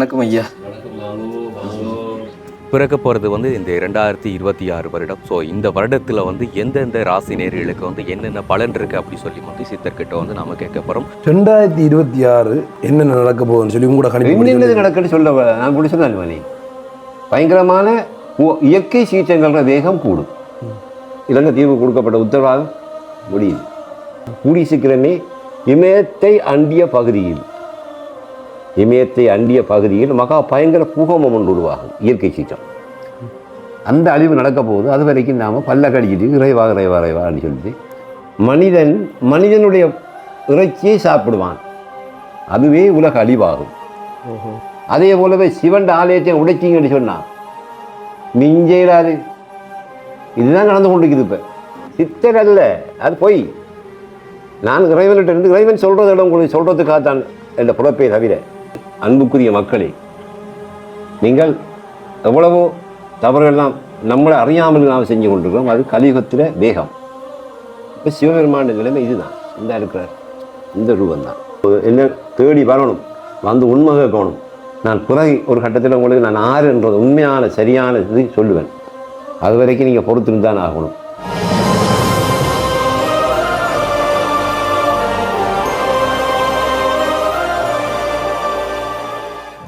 வணக்கம் ஐயா. வணக்கம் மாமு. வாங்கோ. பிறக்க போகிறது வந்து இந்த 2026 வருடம். ஸோ இந்த வருடத்தில் வந்து எந்தெந்த ராசி நேர்களுக்கு வந்து என்னென்ன பலன் இருக்குது அப்படி சொல்லி வந்து சித்தர்கிட்ட வந்து நாம கேட்க போகிறோம். 2026 என்னென்ன நடக்க போகுதுன்னு சொல்லி உங்களோட என்னென்னது நடக்குன்னு சொல்ல நான் கூட சொன்னேன். பயங்கரமான இயற்கை சீற்றங்கள வேகம் கூடும். இலங்கை தீர்வு கொடுக்கப்பட்ட உத்தரவாதம் முடியுது. கூடி சீக்கிரமே இமயத்தை அண்டிய பகுதியில் மகா பயங்கர பூகம்பம் ஒன்று உருவாகும். இயற்கை சீற்றம் அந்த அழிவு நடக்க போகுது. அது வரைக்கும் நாம் பல்ல கடிச்சிட்டு இறைவான்னு சொல்லிட்டு மனிதனுடைய இறைச்சியை சாப்பிடுவான். அதுவே உலக அழிவாகும். அதே போலவே சிவன் ஆலயத்தை உடைச்சிங்கன்னு சொன்னான் மிஞ்சேராது. இதுதான் நடந்து கொண்டிருக்குது. இப்போ சித்தர் அல்ல, அது பொய். நான் இறைவன்கிட்ட இருந்து இறைவன் சொல்றதிடம் உங்களுக்கு சொல்றதுக்காகத்தான் என்ற புறப்பே தவிர. அன்புக்குரிய மக்களே, நீங்கள் எவ்வளவோ தவறுகள்லாம் நம்மளை அறியாமல் நாம் செஞ்சு கொண்டிருக்கிறோம். அது கலியுகத்தில் வேகம். இப்போ சிவபெருமான நிலைமை இதுதான். இந்த இருக்கிறார், இந்த ரூபந்தான். என்ன தேடி வரணும், வந்து உண்மை கேட்கணும். நான் பிறகு ஒரு கட்டத்தில் உங்களுக்கு நான் ஆறுன்றது உண்மையான சரியான இது சொல்லுவேன். அது வரைக்கும் நீங்கள் பொறுத்திருந்தான் ஆகணும்.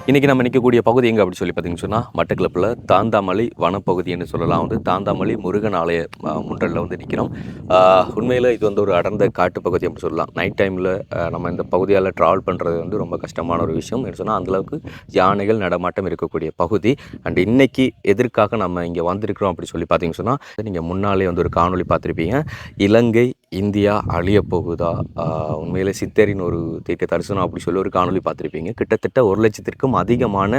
இன்றைக்கி நம்ம நிற்கக்கூடிய பகுதி எங்கே அப்படி சொல்லி பார்த்தீங்கன்னு சொன்னால் மட்டக்களப்பில் தாந்தாமலை வனப்பகுதின்னு சொல்லலாம். வந்து தாந்தாமலை முருகன் ஆலய முன்றலில் வந்து நிற்கிறோம். உண்மையில் இது வந்து ஒரு அடர்ந்த காட்டு பகுதி அப்படி சொல்லலாம். நைட் டைமில் நம்ம இந்த பகுதியால் ட்ராவல் பண்ணுறது வந்து ரொம்ப கஷ்டமான ஒரு விஷயம். என்ன சொன்னால் அந்தளவுக்கு யானைகள் நடமாட்டம் இருக்கக்கூடிய பகுதி. அண்ட் இன்றைக்கி எதற்காக நம்ம இங்கே வந்திருக்கிறோம் அப்படி சொல்லி பார்த்தீங்கன்னு சொன்னால், நீங்கள் முன்னாலே வந்து ஒரு காணொலி பார்த்துருப்பீங்க. இலங்கை இந்தியா அழிய போகுதா, உண்மையிலே சித்தரின் ஒரு தீர்க்க தரிசனம் அப்படி சொல்லி ஒரு காணொலி பார்த்துருப்பீங்க. கிட்டத்தட்ட 1 லட்சத்திற்கும் அதிகமான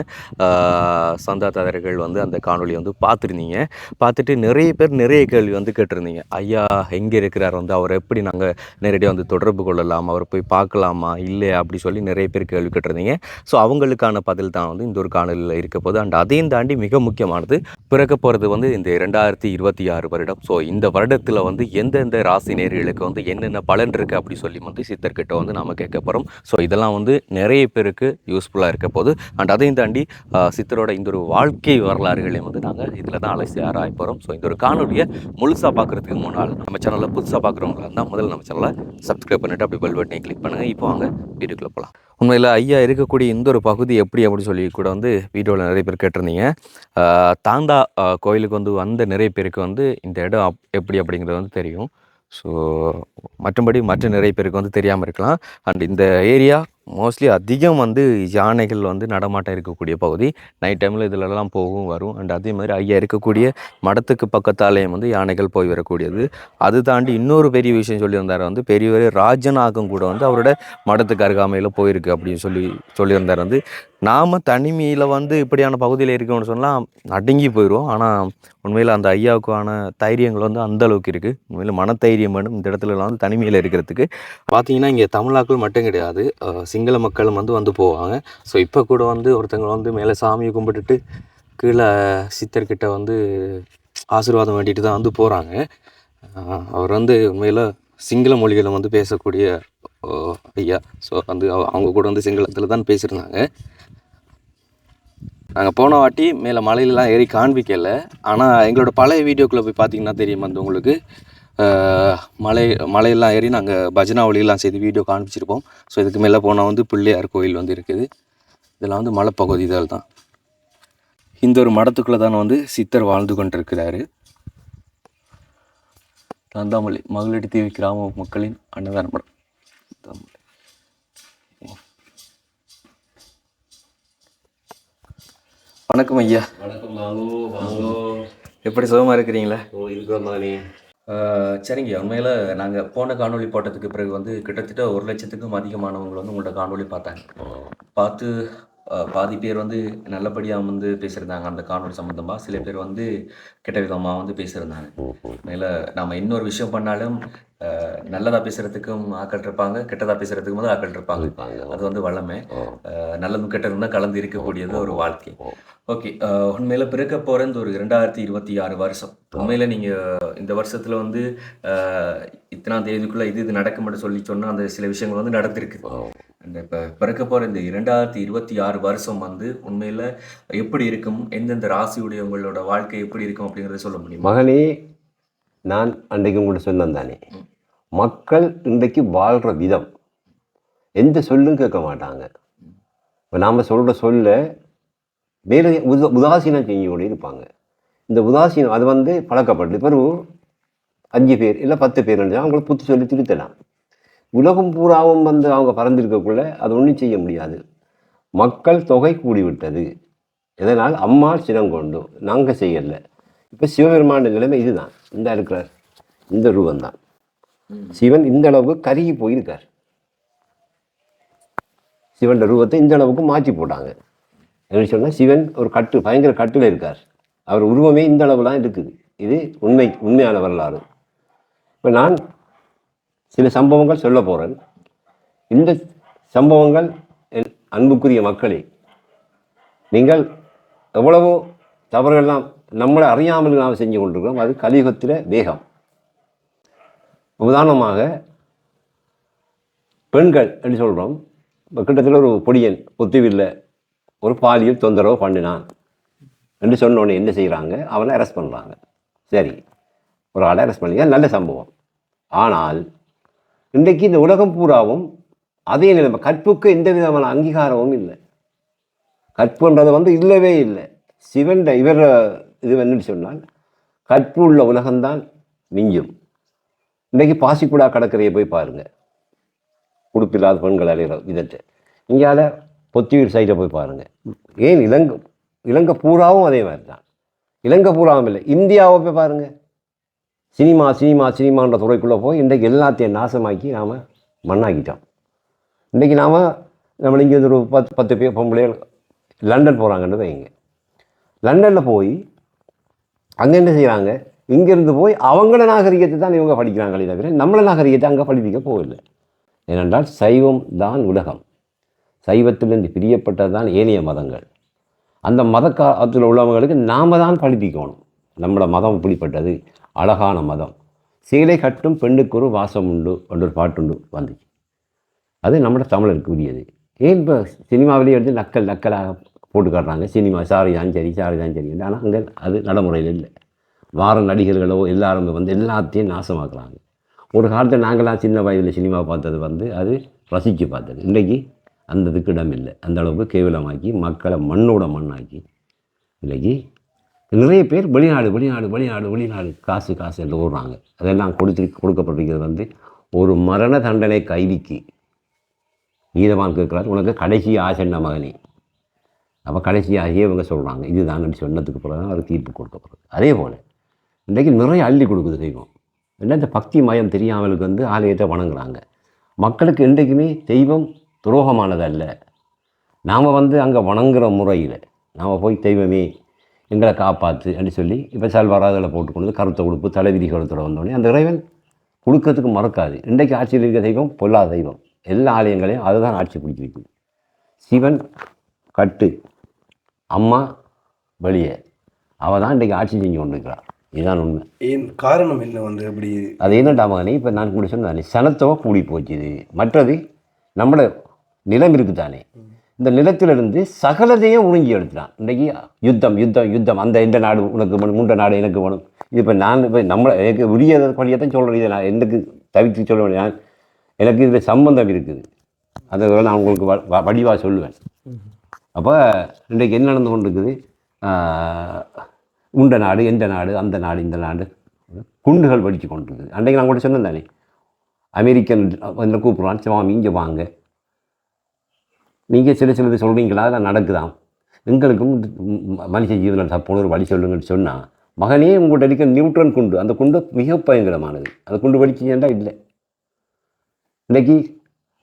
சந்தாதாரர்கள் வந்து அந்த காணொலி வந்து பார்த்துருந்தீங்க. பார்த்துட்டு நிறைய பேர் நிறைய கேள்வி வந்து கேட்டிருந்தீங்க. ஐயா எங்கே இருக்கிறார், வந்து அவர் எப்படி நாங்கள் நேரடியாக வந்து தொடர்பு கொள்ளலாம், அவரை போய் பார்க்கலாமா இல்லையா அப்படி சொல்லி நிறைய பேர் கேள்வி கேட்டிருந்தீங்க. ஸோ அவங்களுக்கான பதில் தான் வந்து இந்த ஒரு காணொலியில் இருக்க போது. அண்ட் அதையும் தாண்டி மிக முக்கியமானது, பிறக்க போகிறது வந்து இந்த 2026 வருடம். ஸோ இந்த வருடத்தில் வந்து எந்தெந்த ராசி நேர்களுக்கு வந்து என்னென்ன பலன் இருக்குது அப்படி சொல்லி வந்து சித்தர்கிட்ட வந்து நாம் கேட்க போகிறோம். ஸோ இதெல்லாம் வந்து நிறைய பேருக்கு யூஸ்ஃபுல்லாக இருக்க போது. அண்ட் அதையும் தாண்டி சித்தரோட இந்த ஒரு வாழ்க்கை வரலாறுகளையும் வந்து நாங்கள் இதில் தான் அலசி ஆராய போகிறோம். ஸோ இந்த ஒரு காணொலியை முழுசாக பார்க்குறதுக்கு முன்னால் நம்ம சேனலில் புதுசாக பார்க்குறவங்களா இருந்தால் முதல்ல நம்ம சேனலை சப்ஸ்கிரைப் பண்ணிவிட்டு அப்படி பெல் பட்டனை கிளிக் பண்ணுங்கள். இப்போ வாங்க வீடியோக்குள்ளே போகலாம். உண்மையில் ஐயா இருக்கக்கூடிய இந்த ஒரு பகுதி எப்படி அப்படி சொல்லி கூட வந்து வீடியோவில் நிறைய பேர் கேட்டிருந்தீங்க. தாந்தா கோயிலுக்கு வந்து வந்த நிறைய பேருக்கு வந்து இந்த இடம் எப்படி அப்படிங்கிறது வந்து தெரியும். ஸோ மற்றபடி மற்ற நிறைய பேருக்கு வந்து தெரியாமல் இருக்கலாம். அண்ட் இந்த ஏரியா மோஸ்ட்லி அதிகம் வந்து யானைகள் வந்து நடமாட்டம் இருக்கக்கூடிய பகுதி. நைட் டைமில் இதிலெல்லாம் போகும் வரும். அண்ட் அதே மாதிரி ஐயா இருக்கக்கூடிய மடத்துக்கு பக்கத்தாலேயும் வந்து யானைகள் போய் வரக்கூடியது. அது தாண்டி இன்னொரு பெரிய விஷயம் சொல்லியிருந்தார், வந்து பெரியவர் ராஜநாகம் கூட வந்து அவரோட மடத்துக்கு அருகாமையில் போயிருக்கு அப்படின்னு சொல்லியிருந்தார். வந்து நாம் தனிமையில் வந்து இப்படியான பகுதியில் இருக்கோம்னு சொன்னால் அடங்கி போயிடுவோம். ஆனால் உண்மையில் அந்த ஐயாவுக்கான தைரியங்கள் வந்து அந்தளவுக்கு இருக்குது. உண்மையில் மனத்தைரியம் வேணும் இந்த இடத்துலலாம் வந்து தனிமையில் இருக்கிறதுக்கு. பார்த்தீங்கன்னா இங்கே தமிழாக்கள் மட்டும் கிடையாது, சிங்கள மக்களும் வந்து போவாங்க. ஸோ இப்போ கூட வந்து ஒருத்தங்க வந்து மேலே சாமியை கும்பிட்டுட்டு கீழே சித்தர்கிட்ட வந்து ஆசீர்வாதம் வேண்டிட்டு தான் வந்து போகிறாங்க. அவர் வந்து உண்மையில் சிங்கள மொழிகளை வந்து பேசக்கூடிய ஐயா. ஸோ வந்து அவங்க கூட வந்து சிங்களத்தில் தான் பேசியிருந்தாங்க. நாங்கள் போன வாட்டி மேலே மலையிலலாம் ஏறி காண்பிக்கலை. ஆனால் எங்களோட பழைய வீடியோக்குள்ளே போய் பார்த்தீங்கன்னா தெரியும் வந்து உங்களுக்கு மலையெல்லாம் ஏறி நாங்கள் பஜனா ஒளியெல்லாம் செய்து வீடியோ காண்பிச்சிருப்போம். ஸோ இதுக்கு மேலே போனால் வந்து பிள்ளையார் கோயில் வந்து இருக்குது. இதெல்லாம் வந்து மலைப்பகுதிகள் தான். இந்த ஒரு மடத்துக்குள்ளே தான் வந்து சித்தர் வாழ்ந்து கொண்டிருக்கிறாரு. தாந்தாமலை மகளிர் தீவு கிராம மக்களின் அன்னதான மடம். வணக்கம் ஐயா. வணக்கம் மாமு. வாங்கோ. எப்படி சுகமாக இருக்கிறீங்களா? இருக்கிறோம்மானே. சரிங்க. உண்மையில் நாங்கள் போன காணொலி போட்டதுக்கு பிறகு வந்து கிட்டத்தட்ட 1 லட்சத்துக்கும் அதிகமானவங்க வந்து உங்களோட காணொலி பார்த்து பாதி பேர் வந்து நல்லபடியாக வந்து பேசியிருந்தாங்க அந்த காணொலி சம்மந்தமாக. சில பேர் வந்து கெட்ட விதமாக வந்து பேசியிருந்தாங்க. உண்மையில் நாம் இன்னொரு விஷயம் பண்ணாலும் நல்லதாக பேசுகிறதுக்கும் ஆக்கள் இருப்பாங்க, கெட்டதாக பேசுகிறதுக்கும் வந்து ஆக்கள் இருப்பாங்க. அது வந்து வளமை. நல்லதும் கெட்டதும் தான் கலந்து இருக்கக்கூடியது ஒரு வாழ்க்கை. ஓகே, உண்மையில் பிறக்க போகிற இந்த ஒரு 2026 வருஷம், உண்மையில் நீங்கள் இந்த வருஷத்தில் வந்து இத்தனாம் தேதிக்குள்ளே இது நடக்கும்னு சொல்லி சொன்னால் அந்த சில விஷயங்கள் வந்து நடந்திருக்கு. அந்த இப்போ பிறக்க போகிற இந்த 2026 வருஷம் வந்து உண்மையில் எப்படி இருக்கும், எந்தெந்த ராசியுடைய உங்களோட வாழ்க்கை எப்படி இருக்கும் அப்படிங்கிறத சொல்ல முடியுமா? மகனே, நான் அன்றைக்கு உங்கள்கிட்ட சொன்னேன் தானே, மக்கள் இன்றைக்கு வாழ்கிற விதம் எந்த சொல்லும் கேட்க மாட்டாங்க. இப்போ நாம் சொல்கிற சொல்ல வேறு உதாசீனம் செஞ்சோடு இருப்பாங்க. இந்த உதாசீனம் அது வந்து பழக்கப்பட்டு பிறகு 5 பேர் இல்லை 10 பேர் அவங்கள புத்தி சொல்லி திருத்தலாம். உலகம் பூராவும் வந்து அவங்க பறந்திருக்கக்குள்ள அது ஒன்றும் செய்ய முடியாது. மக்கள் தொகை கூடிவிட்டது. இதனால் அம்மா சினங்கொண்டு நாங்கள் செய்யலை. இப்போ சிவபெருமான நிலைமை இதுதான். இந்த இருக்கிறார், இந்த ரூபந்தான் சிவன். இந்த அளவுக்கு கருகி போயிருக்கார். சிவன் ரூபத்தை இந்த அளவுக்கு மாற்றி போட்டாங்க. என்ன சொன்னால் சிவன் ஒரு பயங்கர கட்டில் இருக்கார். அவர் உருவமே இந்த அளவுலாம் இருக்குது. இது உண்மையான வரலாறு. இப்போ நான் சில சம்பவங்கள் சொல்ல போகிறேன். இந்த சம்பவங்கள் என் அன்புக்குரிய மக்களே, நீங்கள் எவ்வளவோ தவறுகள்லாம் நம்மளை அறியாமல் நாம் செஞ்சு கொண்டிருக்கிறோம். அது கலியுகத்தில் வேகம். உதாரணமாக பெண்கள் என்று சொல்கிறோம். இப்போ கிட்டத்தட்ட ஒரு பொடியன் புத்துவில்ல ஒரு பாலியல் தொந்தரவு பண்ணினான் என்று சொன்னோடனே என்ன செய்கிறாங்க? அவனை அரெஸ்ட் பண்ணுறாங்க. சரி, ஒரு ஆளை அரெஸ்ட் பண்ணி நல்ல சம்பவம். ஆனால் இன்றைக்கு இந்த உலகம் பூராவும் அதே நிலைமை. கற்புக்கு எந்த விதமான அங்கீகாரமும் இல்லை. கற்புன்றது வந்து இல்லவே இல்லை. சிவன் இவர் இது என்னன்னு சொன்னால் கற்பு உள்ள உலகம்தான் மிஞ்சும். இன்றைக்கு பாசிக்குடா கடற்கரையை போய் பாருங்கள். உடுப்பில்லாத பெண்கள் அடைகிற விதத்தை. இங்கால பொத்தியூர் சைடை போய் பாருங்கள். ஏன் இலங்கை பூராவும் அதே மாதிரி தான். இலங்கை பூராவும் இல்லை, இந்தியாவை போய் பாருங்கள். சினிமான்ற துறைக்குள்ளே போய் இன்றைக்கு எல்லாத்தையும் நாசமாக்கி நாம் மண்ணாக்கிட்டோம். இன்றைக்கி நம்ம இங்கே ஒரு 10 பேர் பொம்பளைகள் லண்டன் போகிறாங்கன்னு வைங்க. லண்டனில் போய் அங்கே என்ன செய்கிறாங்க? இங்கேருந்து போய் அவங்கள நாகரிகத்தை தான் இவங்க படிக்கிறாங்களே தவிர நம்மள நாகரிகத்தை அங்கே படிப்பிக்க போகவில்லை. ஏனென்றால் சைவம் தான் உலகம். சைவத்திலிருந்து பிரியப்பட்டது தான் ஏனைய மதங்கள். அந்த மதக்காலத்தில் உள்ளவங்களுக்கு நாம் தான் படிப்பிக்கணும். நம்மளோட மதம் இப்படிப்பட்டது, அழகான மதம். சேலை கட்டும் பெண்ணுக்கு ஒரு வாசம் உண்டு என்ற ஒரு பாட்டுண்டு வந்துச்சு. அது நம்மளோட தமிழருக்கு உரியது. ஏன் இப்போ சினிமாவிலேயே எடுத்து நக்கலாக போட்டு காட்டுறாங்க. சினிமா சாரி தான் சரி. ஆனால் அங்கே அது நடைமுறையில் இல்லை. வார நடிகர்களோ எல்லாருமே வந்து எல்லாத்தையும் நாசமாக்குறாங்க. ஒரு காலத்தில் நாங்களாம் சின்ன வயதில் சினிமா பார்த்தது வந்து அது ரசித்து பார்த்தது. இன்றைக்கி அந்த இதுக்கு இடம் இல்லை. அந்த அளவுக்கு கேவலமாக்கி மக்களை மண்ணாக்கி இன்றைக்கி நிறைய பேர் வெளிநாடு காசு என்று ஓடுறாங்க. அதெல்லாம் கொடுக்கப்பட்டிருக்கிறது வந்து ஒரு மரண தண்டனை கைதிக்கு நீதவான் கேட்குறாரு, உனக்கு கடைசி ஆசன்ன மகனே. அப்போ கடைசி ஆகியே இவங்க சொல்கிறாங்க இதுதான் சொன்னதுக்கு பிறகு தான் அது தீர்ப்பு கொடுக்கப்படுது. அதே போல் இன்றைக்கு நிறைய அள்ளி கொடுக்குது தெய்வம். என்ன இந்த பக்தி மயம் தெரியாமலுக்கு வந்து ஆலயத்தை வணங்குறாங்க. மக்களுக்கு என்றைக்குமே தெய்வம் துரோகமானதல்ல. நாம் வந்து அங்கே வணங்குகிற முறையில் நாம் போய் தெய்வமே எங்களை காப்பாற்று என்று சொல்லி இப்போ சல்வாராதில் போட்டுக்கொண்டு கருத்தை உடுப்பு தலைவிதி கருத்தில் வந்தோடனே அந்த இறைவன் கொடுக்கறதுக்கு மறக்காது. இன்றைக்கு ஆட்சியில் இருக்கிற தெய்வம் பொல்லாத தெய்வம். எல்லா ஆலயங்களையும் அதுதான் ஆட்சி பிடிச்சிருக்கு. சிவன் கட்டு, அம்மா வெளியே, அவள் தான் இன்றைக்கு ஆட்சி செஞ்சு கொண்டிருக்கிறார். இதுதான் உண்மை. ஏன் காரணம் என்ன வந்து அப்படி? அது என்னடா மகனே, இப்போ நான் கூட சொன்னேன் சனத்தோ கூடி போச்சுது. மற்றது நம்மளோட நிலம் இருக்குதானே, இந்த நிலத்திலிருந்து சகலதையும் உறிஞ்சி எடுத்துட்டான். இன்றைக்கி யுத்தம் அந்த எந்த நாடு உனக்கு வேணும், முண்ட நாடு எனக்கு வேணும். இது இப்போ நான் இப்போ எனக்கு உரிய வழியத்தான் சொல்கிறேன். இதை நான் எனக்கு தவிர்த்து சொல்ல வேண்டிய எனக்கு இதில் சம்பந்தம் இருக்குது. அதை நான் உங்களுக்கு வடிவாக சொல்லுவேன். அப்போ இன்றைக்கு என்ன நடந்து கொண்டு இருக்குது? உண்ட நாடு, எந்த நாடு, அந்த நாடு, இந்த நாடு குண்டுகள் வெடித்து கொண்டு இருக்குது. அன்றைக்கு நான் கூட சொன்னேன் தானே, அமெரிக்கன் என்ன கூப்பிட்றான், சுவாமி இங்கே வாங்க, நீங்கள் சிலது சொல்கிறீங்களா, அதெல்லாம் நடக்குதான், எங்களுக்கும் மனுஷ ஜீவனம் தப்போன ஒரு வழி சொல்லுங்கன்னு சொன்னால், மகனே உங்கள்கிட்ட இருக்க நியூட்ரன் குண்டு, அந்த குண்டு மிக பயங்கரமானது. அந்த குண்டு வெடிச்சுன்னா இல்லை. இன்றைக்கி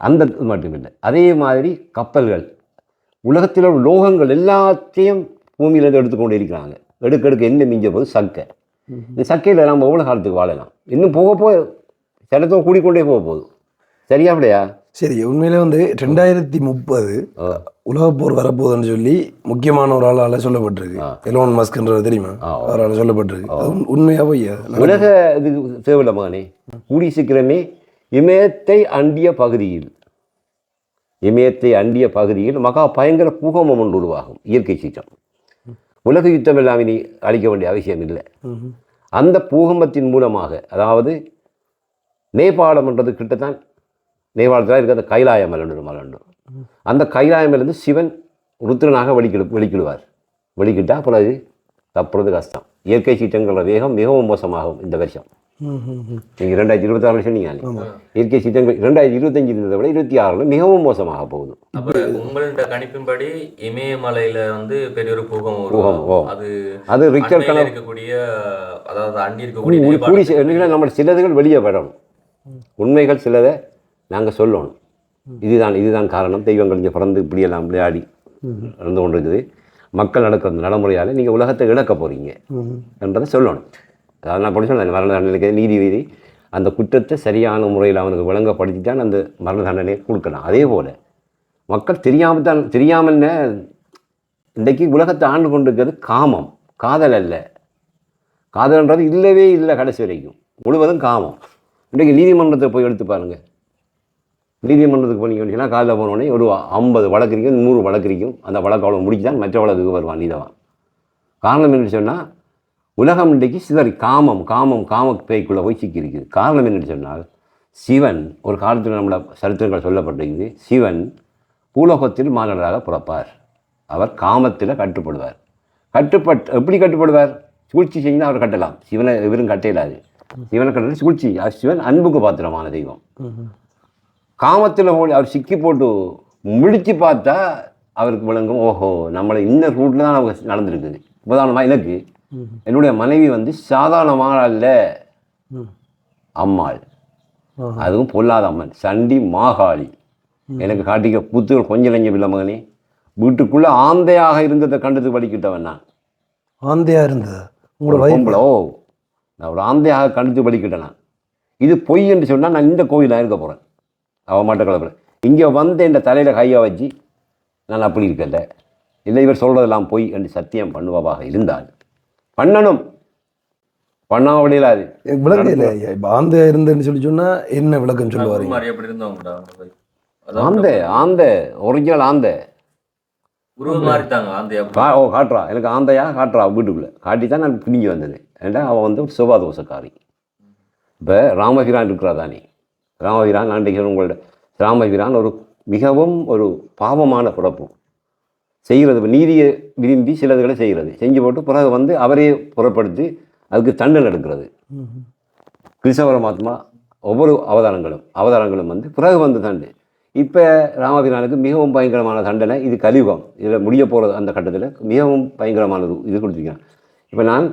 அந்த மட்டும் இல்லை, அதே மாதிரி கப்பல்கள், உலகத்தில் உள்ள லோகங்கள் எல்லாத்தையும் பூமியிலேருந்து எடுத்துக்கொண்டு இருக்கிறாங்க. எடுக்க என்ன மிஞ்ச போது சக்கை. இந்த சக்கையில் நம்ம எவ்வளோ காலத்துக்கு வாழலாம்? இன்னும் போக சிலத்தும் கூடிக்கொண்டே போகுது. சரியா அப்படியா? சரி, உண்மையிலே வந்து 2030 உலகப்போர் வரப்போகுதுன்னு சொல்லி முக்கியமான ஒரு ஆளால் சொல்லப்பட்டிருக்கு. எலோன் மஸ்க்ன்றது தெரியுமா? அவரால் சொல்லப்பட்டிருக்கு. உண்மையாக பொய்யா? உலக இது தேவையில்ல மகனே. கூடி சீக்கிரமே இமயத்தை அண்டிய பகுதியில் இமயத்தை அண்டிய பகுதியில் மகா பயங்கர பூகம்பம் ஒன்று உருவாகும். இயற்கை சீற்றம். உலக யுத்தம் எல்லாம் இனி அளிக்க வேண்டிய அவசியம் இல்லை. அந்த பூகம்பத்தின் மூலமாக, அதாவது நேபாளம் என்றது கிட்டத்தான் நேபாளத்தில் இருக்கிற அந்த கைலாய மலண்டு மலண்டு, அந்த கைலாய மலந்து சிவன் ருத்ரனாக வெளிக்கிடுவார். வெளிக்கிட்டால் பிறகு தப்புறது கஷ்டம். இயற்கை சீற்றங்கள வேகம் மிகவும் மோசமாகும் இந்த வருஷம். நீங்கள் 2026 சொன்னீங்க, இயற்கை சீற்றங்கள் 2025 இருந்ததை விட 26 மிகவும் மோசமாக போகுது. உங்கள்கிட்ட கணிப்பின்படி இமயமலையில வந்து பெரிய ஒரு பூகம்பம், அது ரிக்டர் கணக்கு இருக்கக்கூடிய, அதாவது அண்டி இருக்கக்கூடிய நம்ம சிலதுகள் வெளியே வரணும். உண்மைகள் சிலதை நாங்கள் சொல்லணும். இதுதான் காரணம், தெய்வங்கள் இங்கே பிறந்து இப்படியெல்லாம் விளையாடி நடந்து கொண்டு இருக்குது, மக்கள் நடக்கிற நடைமுறையால் நீங்கள் உலகத்தை இழக்க போகிறீங்க என்றதை சொல்லணும். அதாவது நான் அப்படி சொன்னேன், மரண தண்டனை நீதிபதி அந்த குற்றத்தை சரியான முறையில் அவனுக்கு விளங்கப்படுத்தித்தான் அந்த மரண தண்டனையை கொடுக்கலாம். அதே போல் மக்கள் தெரியாமல் இன்றைக்கு உலகத்தை ஆண்டு கொண்டு இருக்கிறது காமம், காதல் அல்ல. காதல்ன்றது இல்லவே இல்லை, கடைசி வரைக்கும் முழுவதும் காமம். இன்றைக்கு நீதிமன்றத்தை போய் எடுத்து பாருங்கள். நீதிமன்றத்துக்கு போனீங்கன்னா காலையில் போனோடனே ஒரு 50 வழக்கு இருக்கும், 100 வழக்கு இருக்கும். அந்த வழக்கு அவ்வளோ முடிச்சு தான் மற்ற வழக்குக்கு வருவான் நீதவான். காரணம் என்னென்னு சொன்னால், உலகம் இன்றைக்கு சிதறி காம பேய்க்குள்ளே போய் சிக்கியிருக்குது. காரணம் என்னென்னு சொன்னால், சிவன் ஒரு காலத்தில் நம்மளோட சரித்திரங்கள் சொல்லப்பட்டிருக்குது. சிவன் பூலோகத்தில் மாநிலராக பிறப்பார். அவர் காமத்தில் கட்டுப்படுவார். எப்படி கட்டுப்படுவார்? சூழ்ச்சி செஞ்சுதான் அவர் கட்டலாம். சிவனை இவரும் கட்டையிலாது. சிவனை கட்டல சூழ்ச்சி. சிவன் அன்புக்கு பாத்திரமான தெய்வம். காமத்தில் அவர் சிக்கி போட்டு முடிச்சு பார்த்தா அவருக்கு விளங்கும், ஓஹோ நம்மளை இந்த ரூட்டில் தான் நமக்கு நடந்திருக்குது. உதாரணமாக எனக்கு என்னுடைய மனைவி வந்து சாதாரணமான அல்ல, அம்மாள். அதுவும் பொல்லாத அம்மன், சண்டி மாகாளி. எனக்கு காட்டிக்க புத்துகள் கொஞ்சம் லஞ்சம் இல்லை மகனே. வீட்டுக்குள்ளே ஆந்தையாக இருந்ததை கண்டது படிக்கிட்டவன் நான். ஆந்தையாக இருந்தது பொம்பளோ, நான் ஒரு ஆந்தையாக கண்டது படிக்கிட்டேன் நான். இது பொய் என்று சொன்னால் நான் இந்த கோயிலாக இருக்க போகிறேன். அவன் மாட்ட கலப்புற இங்கே வந்து என் தலையில் கையை வச்சு நான் அப்படி இருக்கல, இல்லை இவர் சொல்கிறதெல்லாம் பொய் என்று சத்தியம் பண்ணுவாவாக இருந்தால் பண்ணணும். பண்ணாம அப்படியில அது விளக்கம் இல்லை. இப்போ ஆந்தையாக இருந்தேன்னு சொன்னால் என்ன விளக்கம் சொல்லுவார்? ஆந்தை ஒரிஜினல் ஆந்தை காட்டுறா. எனக்கு ஆந்தையாக காட்டுறா வீட்டுக்குள்ளே காட்டி தான் நான் பிடிங்கி வந்தது. ஏன்னா அவன் வந்து ஒரு சுபாதோஷக்காரி. இப்போ ராமபிரான் இருக்கிறா தானே, ராமபிரான் நான் உங்கள்ட்ட ராமபிரான் ஒரு மிகவும் ஒரு பாவமான பிறப்பு செய்கிறது. நீதியை விரும்பி சிலதுகளை செய்கிறது, செஞ்சு போட்டு பிறகு வந்து அவரே புறப்படுத்தி அதுக்கு தண்டனை எடுக்கிறது. கிருஷ்ண பரமாத்மா ஒவ்வொரு அவதாரங்களும் வந்து பிறகு வந்து தண்டு. இப்போ ராமபிரானுக்கு மிகவும் பயங்கரமான தண்டனை. இது கலியுகம், இதில் முடிய போகிறது. அந்த கட்டத்தில் மிகவும் பயங்கரமான ஒரு இது கொடுத்துருக்கேன். இப்போ நான்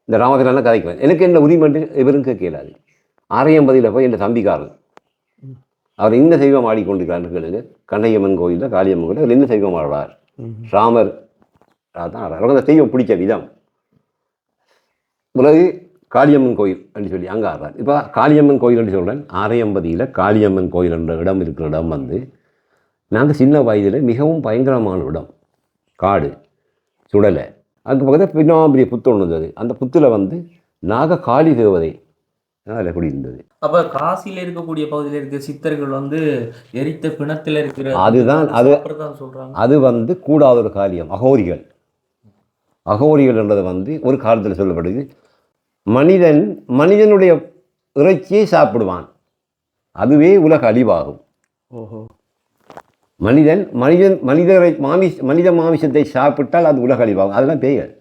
இந்த ராமபிரானை கதைக்கிறேன். எனக்கு என்ன உரிமை இவரும் கேட்கலாது. 680 போய் என் தம்பிக்காரன் அவர் இந்த தெய்வம் ஆடிக்கொண்டிருக்காருன்னு கேளுங்க. கண்ணையம்மன் கோயிலில், காளியம்மன் கோயில் அவர் என்ன தெய்வம் ஆடுறார்? ராமர் தான் ஆடுறார். அந்த தெய்வம் பிடிச்ச விதம் உலகு காளியம்மன் கோயில் அப்படின்னு சொல்லி அங்கே ஆடுறார். இப்போ காளியம்மன் கோயில் என்று சொல்கிறேன். 680 காளியம்மன் கோயில் என்ற இடம் இருக்கிற இடம் வந்து நாங்கள் சின்ன வயதில் மிகவும் பயங்கரமான இடம். காடு சுடலை. அதுக்கு பக்கத்தில் பின்னாம்பரிய புத்து ஒன்று இருந்தது. அந்த புத்தில் வந்து நாக காளி தேவதை அதில் குடி இருந்தது. அப்போ காசியில் இருக்கக்கூடிய பகுதியில் இருக்கிற சித்தர்கள் வந்து எரித்த பிணத்தில் இருக்கிற அதுதான் சொல்கிறாங்க. அது வந்து கூடாத ஒரு காரியம். அகோரிகள் என்றது வந்து ஒரு காலத்தில் சொல்லப்படுது. மனிதனுடைய இறைச்சியை சாப்பிடுவான், அதுவே உலக அழிவாகும். மனித மாமிசத்தை சாப்பிட்டால் அது உலக அழிவாகும். அதெல்லாம் பேய்கள்.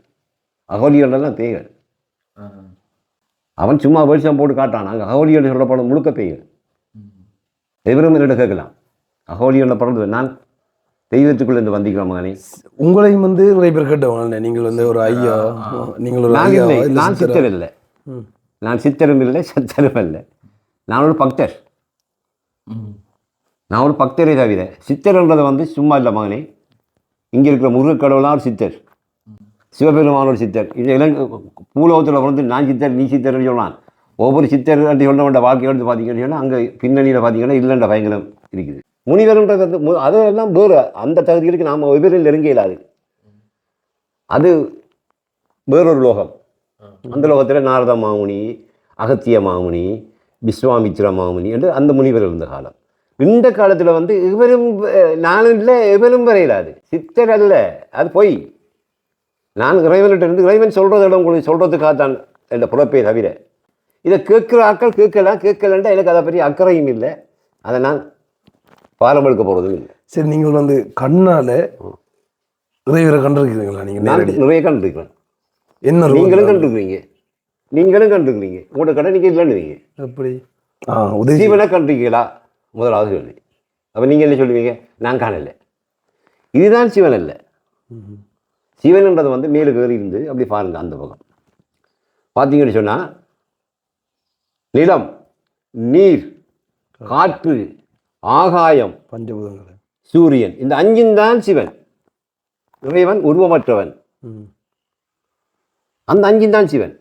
அகோரிகளெல்லாம் பேய்கள். அவன் சும்மா வெளிச்சம் போட்டு காட்டான். நாங்கள் அகோலியோட சொல்லப்படும் முழுக்க பேய்கள். எவரும் என்னிட கேட்கலாம். அகோலியோட பிறந்து நான் தெய்வத்துக்குள்ளேருந்து வந்திக்கிறோம் மகனே. உங்களையும் வந்து நிறைய பேர் கேட்டவங்க, நீங்கள் வந்து ஒரு ஐயா, நீங்கள் ஒரு நான் சித்தர் இல்லை, நான் சித்தரும் இல்லை, சத்தரும் இல்லை. நான் ஒரு பக்தர். நான் ஒரு பக்தரே தவிர சித்தர்ன்றதை வந்து சும்மா இல்லை மகனே. இங்கே இருக்கிற முருகக்கடவுளாக ஒரு சித்தர், சிவபெருமான ஒரு சித்தர். இது பூலோகத்தில் வந்து நான் சித்தர் நீ சித்தர்னு சொல்லலாம். ஒவ்வொரு சித்தர் அப்படி சொல்ல வேண்டிய வாழ்க்கை எடுத்து பார்த்தீங்கன்னு சொன்னால் அங்கே பின்னணியில் பார்த்தீங்கன்னா இல்லைன்ற பயங்கரம் இருக்குது. முனிவர்ன்றது அதெல்லாம் வேறு. அந்த தகுதிகளுக்கு நாம் வெவ்வேறு நெருங்க இல்லாது. அது வேறொரு லோகம். அந்த லோகத்தில் நாரத மாமுனி, அகத்திய மாமுனி, விஸ்வாமித்ர மாமுனி என்று அந்த முனிவர் இருந்த காலம். இந்த காலத்தில் வந்து இவரும் நானும் இல்லை இவரும் வரையிடாது சித்தர் அல்ல அது பொய். நான் இறைவன்கிட்ட இருந்து இறைவன் சொல்கிறதிடம் உங்களுக்கு சொல்கிறதுக்காகத்தான் என்ற புறப்பே தவிர இதை கேட்குற ஆட்கள் கேட்கலன்ட்டா எனக்கு அதை பற்றி அக்கறையும் இல்லை. அதை நான் பாரம் எடுக்க போகிறதும் இல்லை. சரி, நீங்கள் வந்து கண்ணால் இறைவரை கண்டிருக்கிறீங்களா? நீங்கள் நான் நிறைய கண்டிருக்கிறேன். என்ன நீங்களும் கண்டிருக்கிறீங்க உங்களோட கடை நீங்கள் இல்லைன்னுவீங்க. எப்படி ஜீவனை கண்டிருக்கீங்களா முதலாவது சொல்லி. அப்போ நீங்கள் என்ன சொல்லுவீங்க? நான் காணலை. இதுதான் சிவன் அல்ல. சிவன்ன்றது வந்து மேலே ஏறி இருந்து அப்படி பாருங்க. அந்த பக்கம் பார்த்தீங்கன்னு சொன்னால் நிலம், நீர், காற்று, ஆகாயம், பஞ்சபூதங்கள், சூரியன், இந்த அஞ்சும் தான் சிவன். இறைவன் உருவமற்றவன். அந்த அஞ்சும் தான் சிவன்.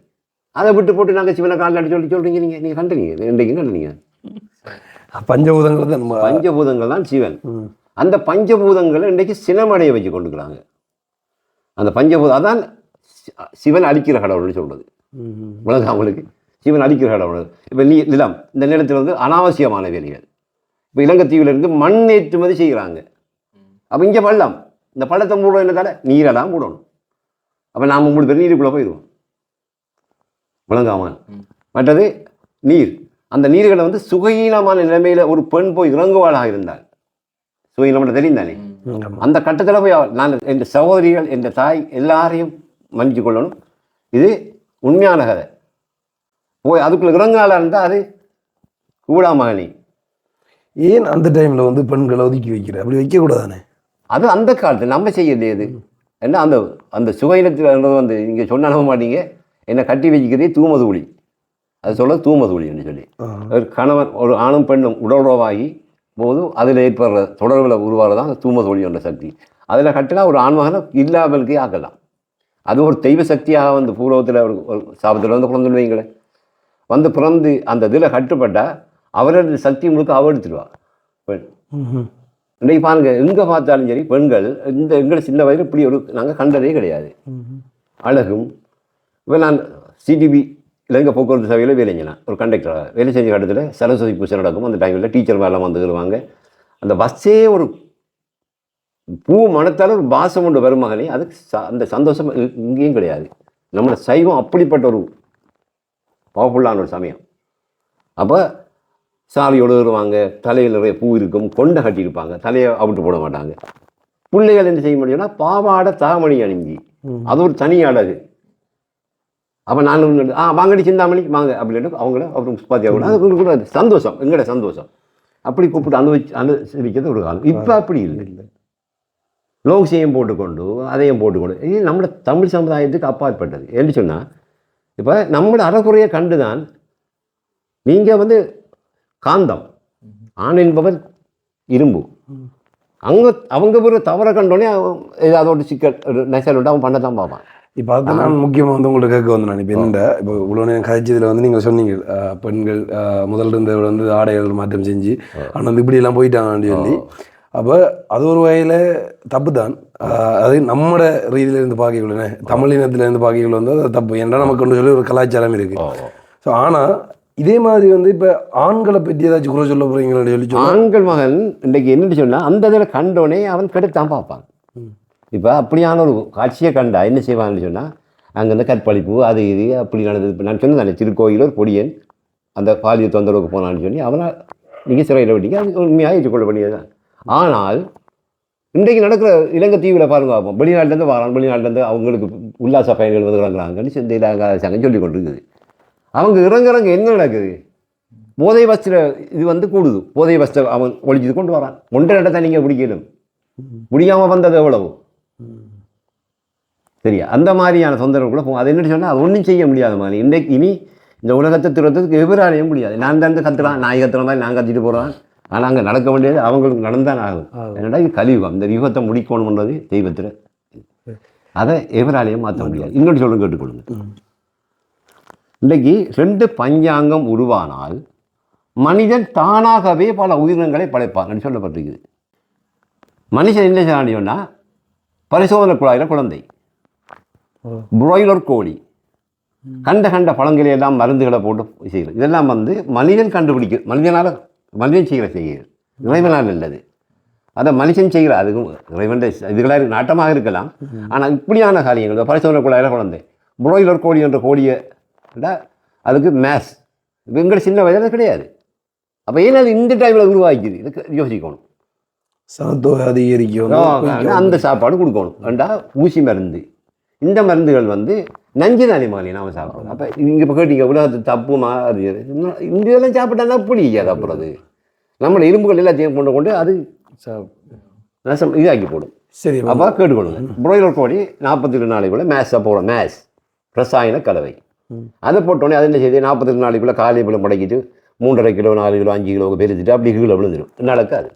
அதை விட்டு போட்டு நாங்கள் சிவனை காலில் சொல்றீங்க. நீங்கள் கண்டுறீங்க இன்றைக்கு கண்டுறீங்க. பஞ்சபூதங்கள் தான் பஞ்சபூதங்கள் தான் சிவன். அந்த பஞ்சபூதங்களை இன்றைக்கு சினமடைய வச்சு கொண்டுக்கிறாங்க. அந்த பஞ்சபூதம் அதான் சிவன் அழிக்கிற கடவுள்னு சொல்றது. உலகம் அவங்களுக்கு சிவன் அழிக்கிற கடவுள். இப்போ நிலம், இந்த நிலத்தில் வந்து அனாவசியமான வேலைகள். இப்போ இலங்கைத்தீவிலிருந்து மண் ஏற்றுமதி செய்கிறாங்க. அப்போ இங்கே பள்ளம், இந்த பள்ளத்தை மூடணும். என்னதால நீரெல்லாம் மூடணும். அப்போ நாம் 3 பேர் நீருக்குள்ளே போயிடுவோம். விளங்காமல் மற்றது நீர், அந்த நீர்களை வந்து சுகீனமான நிலைமையில் ஒரு பெண் போய் இறங்குவாளாக இருந்தால் சுகீனமான தெரியும் தானே. அந்த கட்டத்தில் போய் நான் என் சகோதரிகள் என் தாய் எல்லாரையும் மன்னிச்சு கொள்ளணும். இது உண்மையான கதை. போய் அதுக்குள்ள இறங்கால இருந்தால் அது கூடா மகனி. ஏன் அந்த டைமில் வந்து பெண்களை ஒதுக்கி வைக்கிற? அப்படி வைக்கக்கூடாதானே? அது அந்த காலத்தில் நம்ம செய்யறது எது என்ன? அந்த அந்த சுகையினத்தில் வந்து இங்கே சொன்ன நம்ப மாட்டீங்க. என்னை கட்டி வச்சுக்கிறதே தூமதூளி. அது சொல்ல தூமதூளின்னு சொல்லி ஒரு கணவன் ஒரு ஆணும் பெண்ணும் உடலுறவாகி போது அதில் ஏற்படுற தொடர்பில் உருவாகிறதான் அந்த தூமதூளி என்ற சக்தி. அதில் கட்டினா ஒரு ஆண்மகனை இல்லாமலுக்கே ஆக்கலாம். அது ஒரு தெய்வ சக்தியாக வந்து பூர்வத்தில் ஒரு சாபத்தில் வந்து பிறந்து வைங்களேன். வந்து பிறந்து அந்த இதில் கட்டுப்பட்டால் அவரோட சக்தி முழுக்க அவ எடுத்துடுவாள் பெண். இன்றைக்கு பாருங்க, எங்கே பார்த்தாலும் சரி பெண்கள் இந்த எங்களை சின்ன வயது இப்படி ஒரு நாங்கள் கண்டதே கிடையாது. அழகும். இப்போ நான் சிடிபி இலங்கை போக்குவரத்து சபையில் வேலை செஞ்சேன். ஒரு கண்டக்டராக வேலை செஞ்ச இடத்துல சரஸ்வதி பூஜை நடக்கும். அந்த டைமில் டீச்சர் மேலே வந்துருவாங்க. அந்த பஸ்ஸே ஒரு பூ மனத்தால் ஒரு பாசம் கொண்டு வரும் மகனே. அதுக்கு அந்த சந்தோஷம் இங்கேயும் கிடையாது. நம்மளோட சைவம் அப்படிப்பட்ட ஒரு பவர்ஃபுல்லான ஒரு சமயம். அப்போ சாரியோடு வருவாங்க. தலையில் நிறைய பூ இருக்கும். கொண்டை கட்டியிருப்பாங்க. தலையை அவிட்டு போட மாட்டாங்க. பிள்ளைகள் என்ன செய்ய முடியும்னா பாவாடை தாமணி அணிஞ்சி, அது ஒரு தனி அழகு. அப்போ நான் வாங்கடி சிந்தாமணி வாங்க அப்படின்னு அவங்கள அப்புறம் பாத்தியா கூட அது கூட சந்தோஷம், எங்களோட சந்தோஷம். அப்படி கூப்பிட்டு அனுபவிக்கிறது ஒரு காலம். இப்போ அப்படி இல்லை. லோகசியம் போட்டுக்கொண்டு அதையும் போட்டுக்கொண்டு இது நம்மளோட தமிழ் சமுதாயத்துக்கு அப்பாற்பட்டது. என்று சொன்னால் இப்போ நம்மளோட அறக்குறையை கண்டுதான் நீங்கள் வந்து காந்தம், ஆண் என்பவர் இரும்பு. அவங்க ஒரு தவறை கண்டோடனே ஏதாவது சிக்கல் நெசல் விட்டு அவன் பண்ண தான் பார்ப்பான். இப்போ அதுதான் நான் முக்கியமாக வந்து உங்கள்கிட்ட கேட்க வந்தேன். நான் இப்போ என்னடா இப்போ இவ்வளோ நேரம் கதைச்சதில் வந்து நீங்கள் சொன்னீங்க பெண்கள் முதல்ல இருந்தவரை வந்து ஆடைகள் மாற்றம் செஞ்சு ஆனால் வந்து இப்படியெல்லாம் போயிட்டாங்கன்னு சொல்லி. அப்போ அது ஒரு வகையில் தப்பு தான். அது நம்மளோட ரீதியிலேருந்து பார்க்கக்குள்ளே தமிழினத்துலேருந்து பார்க்கக்குள்ள வந்து அது தப்பு. ஏன்னா நமக்கு கொண்டு சொல்லி ஒரு கலாச்சாரம் இருக்குது. ஸோ ஆனால் இதே மாதிரி வந்து இப்போ ஆண்களை பற்றி ஏதாச்சும் குறை சொல்ல போகிறீங்களா சொல்லி ஆண்கள் மகன் இன்றைக்கு என்னென்னு சொன்னால் அந்த இதில் கண்டோடனே அவன் கிடைத்தான் பார்ப்பான். இப்போ அப்படியான ஒரு காட்சியை கண்டா என்ன செய்வான்னு சொன்னால் அங்கேருந்து கற்பழிப்பு அது இது அப்படி நடந்தது. இப்போ நான் சொன்னதானே திருக்கோயில் ஒரு பொடியன் அந்த பாலியல் தொந்தரவுக்கு போனான்னு சொல்லி அவனை நீங்கள் சிறையில் விட்டீங்க. அது உண்மையாக ஏற்றுக்கொள்ள வேண்டியது தான். ஆனால் இன்றைக்கு நடக்கிற இலங்கை தீவில் பாருங்க, பார்ப்போம் வெளிநாட்டிலேருந்து வரான். வெளிநாட்டிலேருந்து அவங்களுக்கு உல்லாச பயணிகள் வந்து இறங்குறாங்கன்னு சங்கம் சொல்லி கொண்டு இருக்குது. அவங்க இறங்குறங்க என்ன நடக்குது? போதை வஸ்திர இது வந்து கூடுது. போதை வஸ்திர அவன் ஒழிஞ்சது கொண்டு வரான். ஒன்றை நடத்தான் நீங்கள் பிடிக்கணும். முடியாமல் வந்தது எவ்வளவு சரியா? அந்த மாதிரியான தொந்தரவுக்குள்ள போகும். அது என்ன சொன்னால் அது ஒன்றும் செய்ய முடியாத மாதிரி. இன்றைக்கு இனி இந்த உலகத்தை திருத்தத்துக்கு எவராலையும் முடியாது. நான் தான் கத்துறான், நாய் கத்துற மாதிரி நான் கத்திட்டு போகிறான். ஆனால் அங்கே நடக்க வேண்டியது அவங்களுக்கு நடந்தான் ஆகும். என்னடா இது கலியுகம். இந்த யுகத்தை முடிக்கணும்ன்றது தெய்வத்தில். அதை எவராலையும் மாற்ற முடியாது. இன்னொரு சொல்லுங்க கேட்டுக்கொள்ளுங்க. இன்றைக்கு 2 பஞ்சாங்கம் உருவானால் மனிதன் தானாகவே பல உயிரினங்களை படைப்பான் சொல்லப்பட்டிருக்குது. மனுஷன் என்ன செய்யணும்னா பரிசோதனை குழாயில் குழந்தை, புரோய்லர் கோழி, கண்ட பழங்களை எல்லாம் மருந்துகளை போட்டு செய்கிறது. இதெல்லாம் வந்து மனிதன் கண்டுபிடிக்க மனிதன் செய்கிற செய்கிறது. இறைவனால் இல்லது. அதை மனுஷன் செய்கிறார். அதுக்கும் இறைவன் இதுகளாக நாட்டமாக இருக்கலாம். ஆனால் இப்படியான காரியங்கள் பரிசோதனை குழாயில் குழந்தை புரோயிலர் கோழி என்ற கோழியை அதுக்கு மேஸ் எங்களை சின்ன வயதில் கிடையாது. அப்போ ஏன்னா அது இந்த டைமில் உருவாக்கிது, இதுக்கு யோசிக்கணும். சனத்தொகை அதிகரிக்கணும், அந்த சாப்பாடு கொடுக்கணும். ரெண்டா ஊசி மருந்து, இந்த மருந்துகள் வந்து நஞ்சு தானே மாதிரி நாம் சாப்பிடணும். அப்போ இங்கே இப்போ கேட்டீங்க உலகத்து தப்புமா அது இந்தியெல்லாம் சாப்பிட்டா அப்படி அப்புறம் அது நம்மளோட எலும்புகள் எல்லாத்தையும் கொண்டு அது நசம் இதாக்கி போடும். சரி, அப்போ கேட்டுக்கொள்ளுங்க. புரோயிலர் கோழி 42 நாளைக்குள்ள மேஸை போடும். மேஸ் ரசாயன கலவை அதை போட்டோடனே அது என்ன செய்யுது, 42 நாளைக்குள்ளே காலை போல முடக்கிட்டு 3.5 கிலோ 4 கிலோ 5 கிலோ பெருத்துட்டு அப்படி கீழே விழுந்துடும். நடக்காது.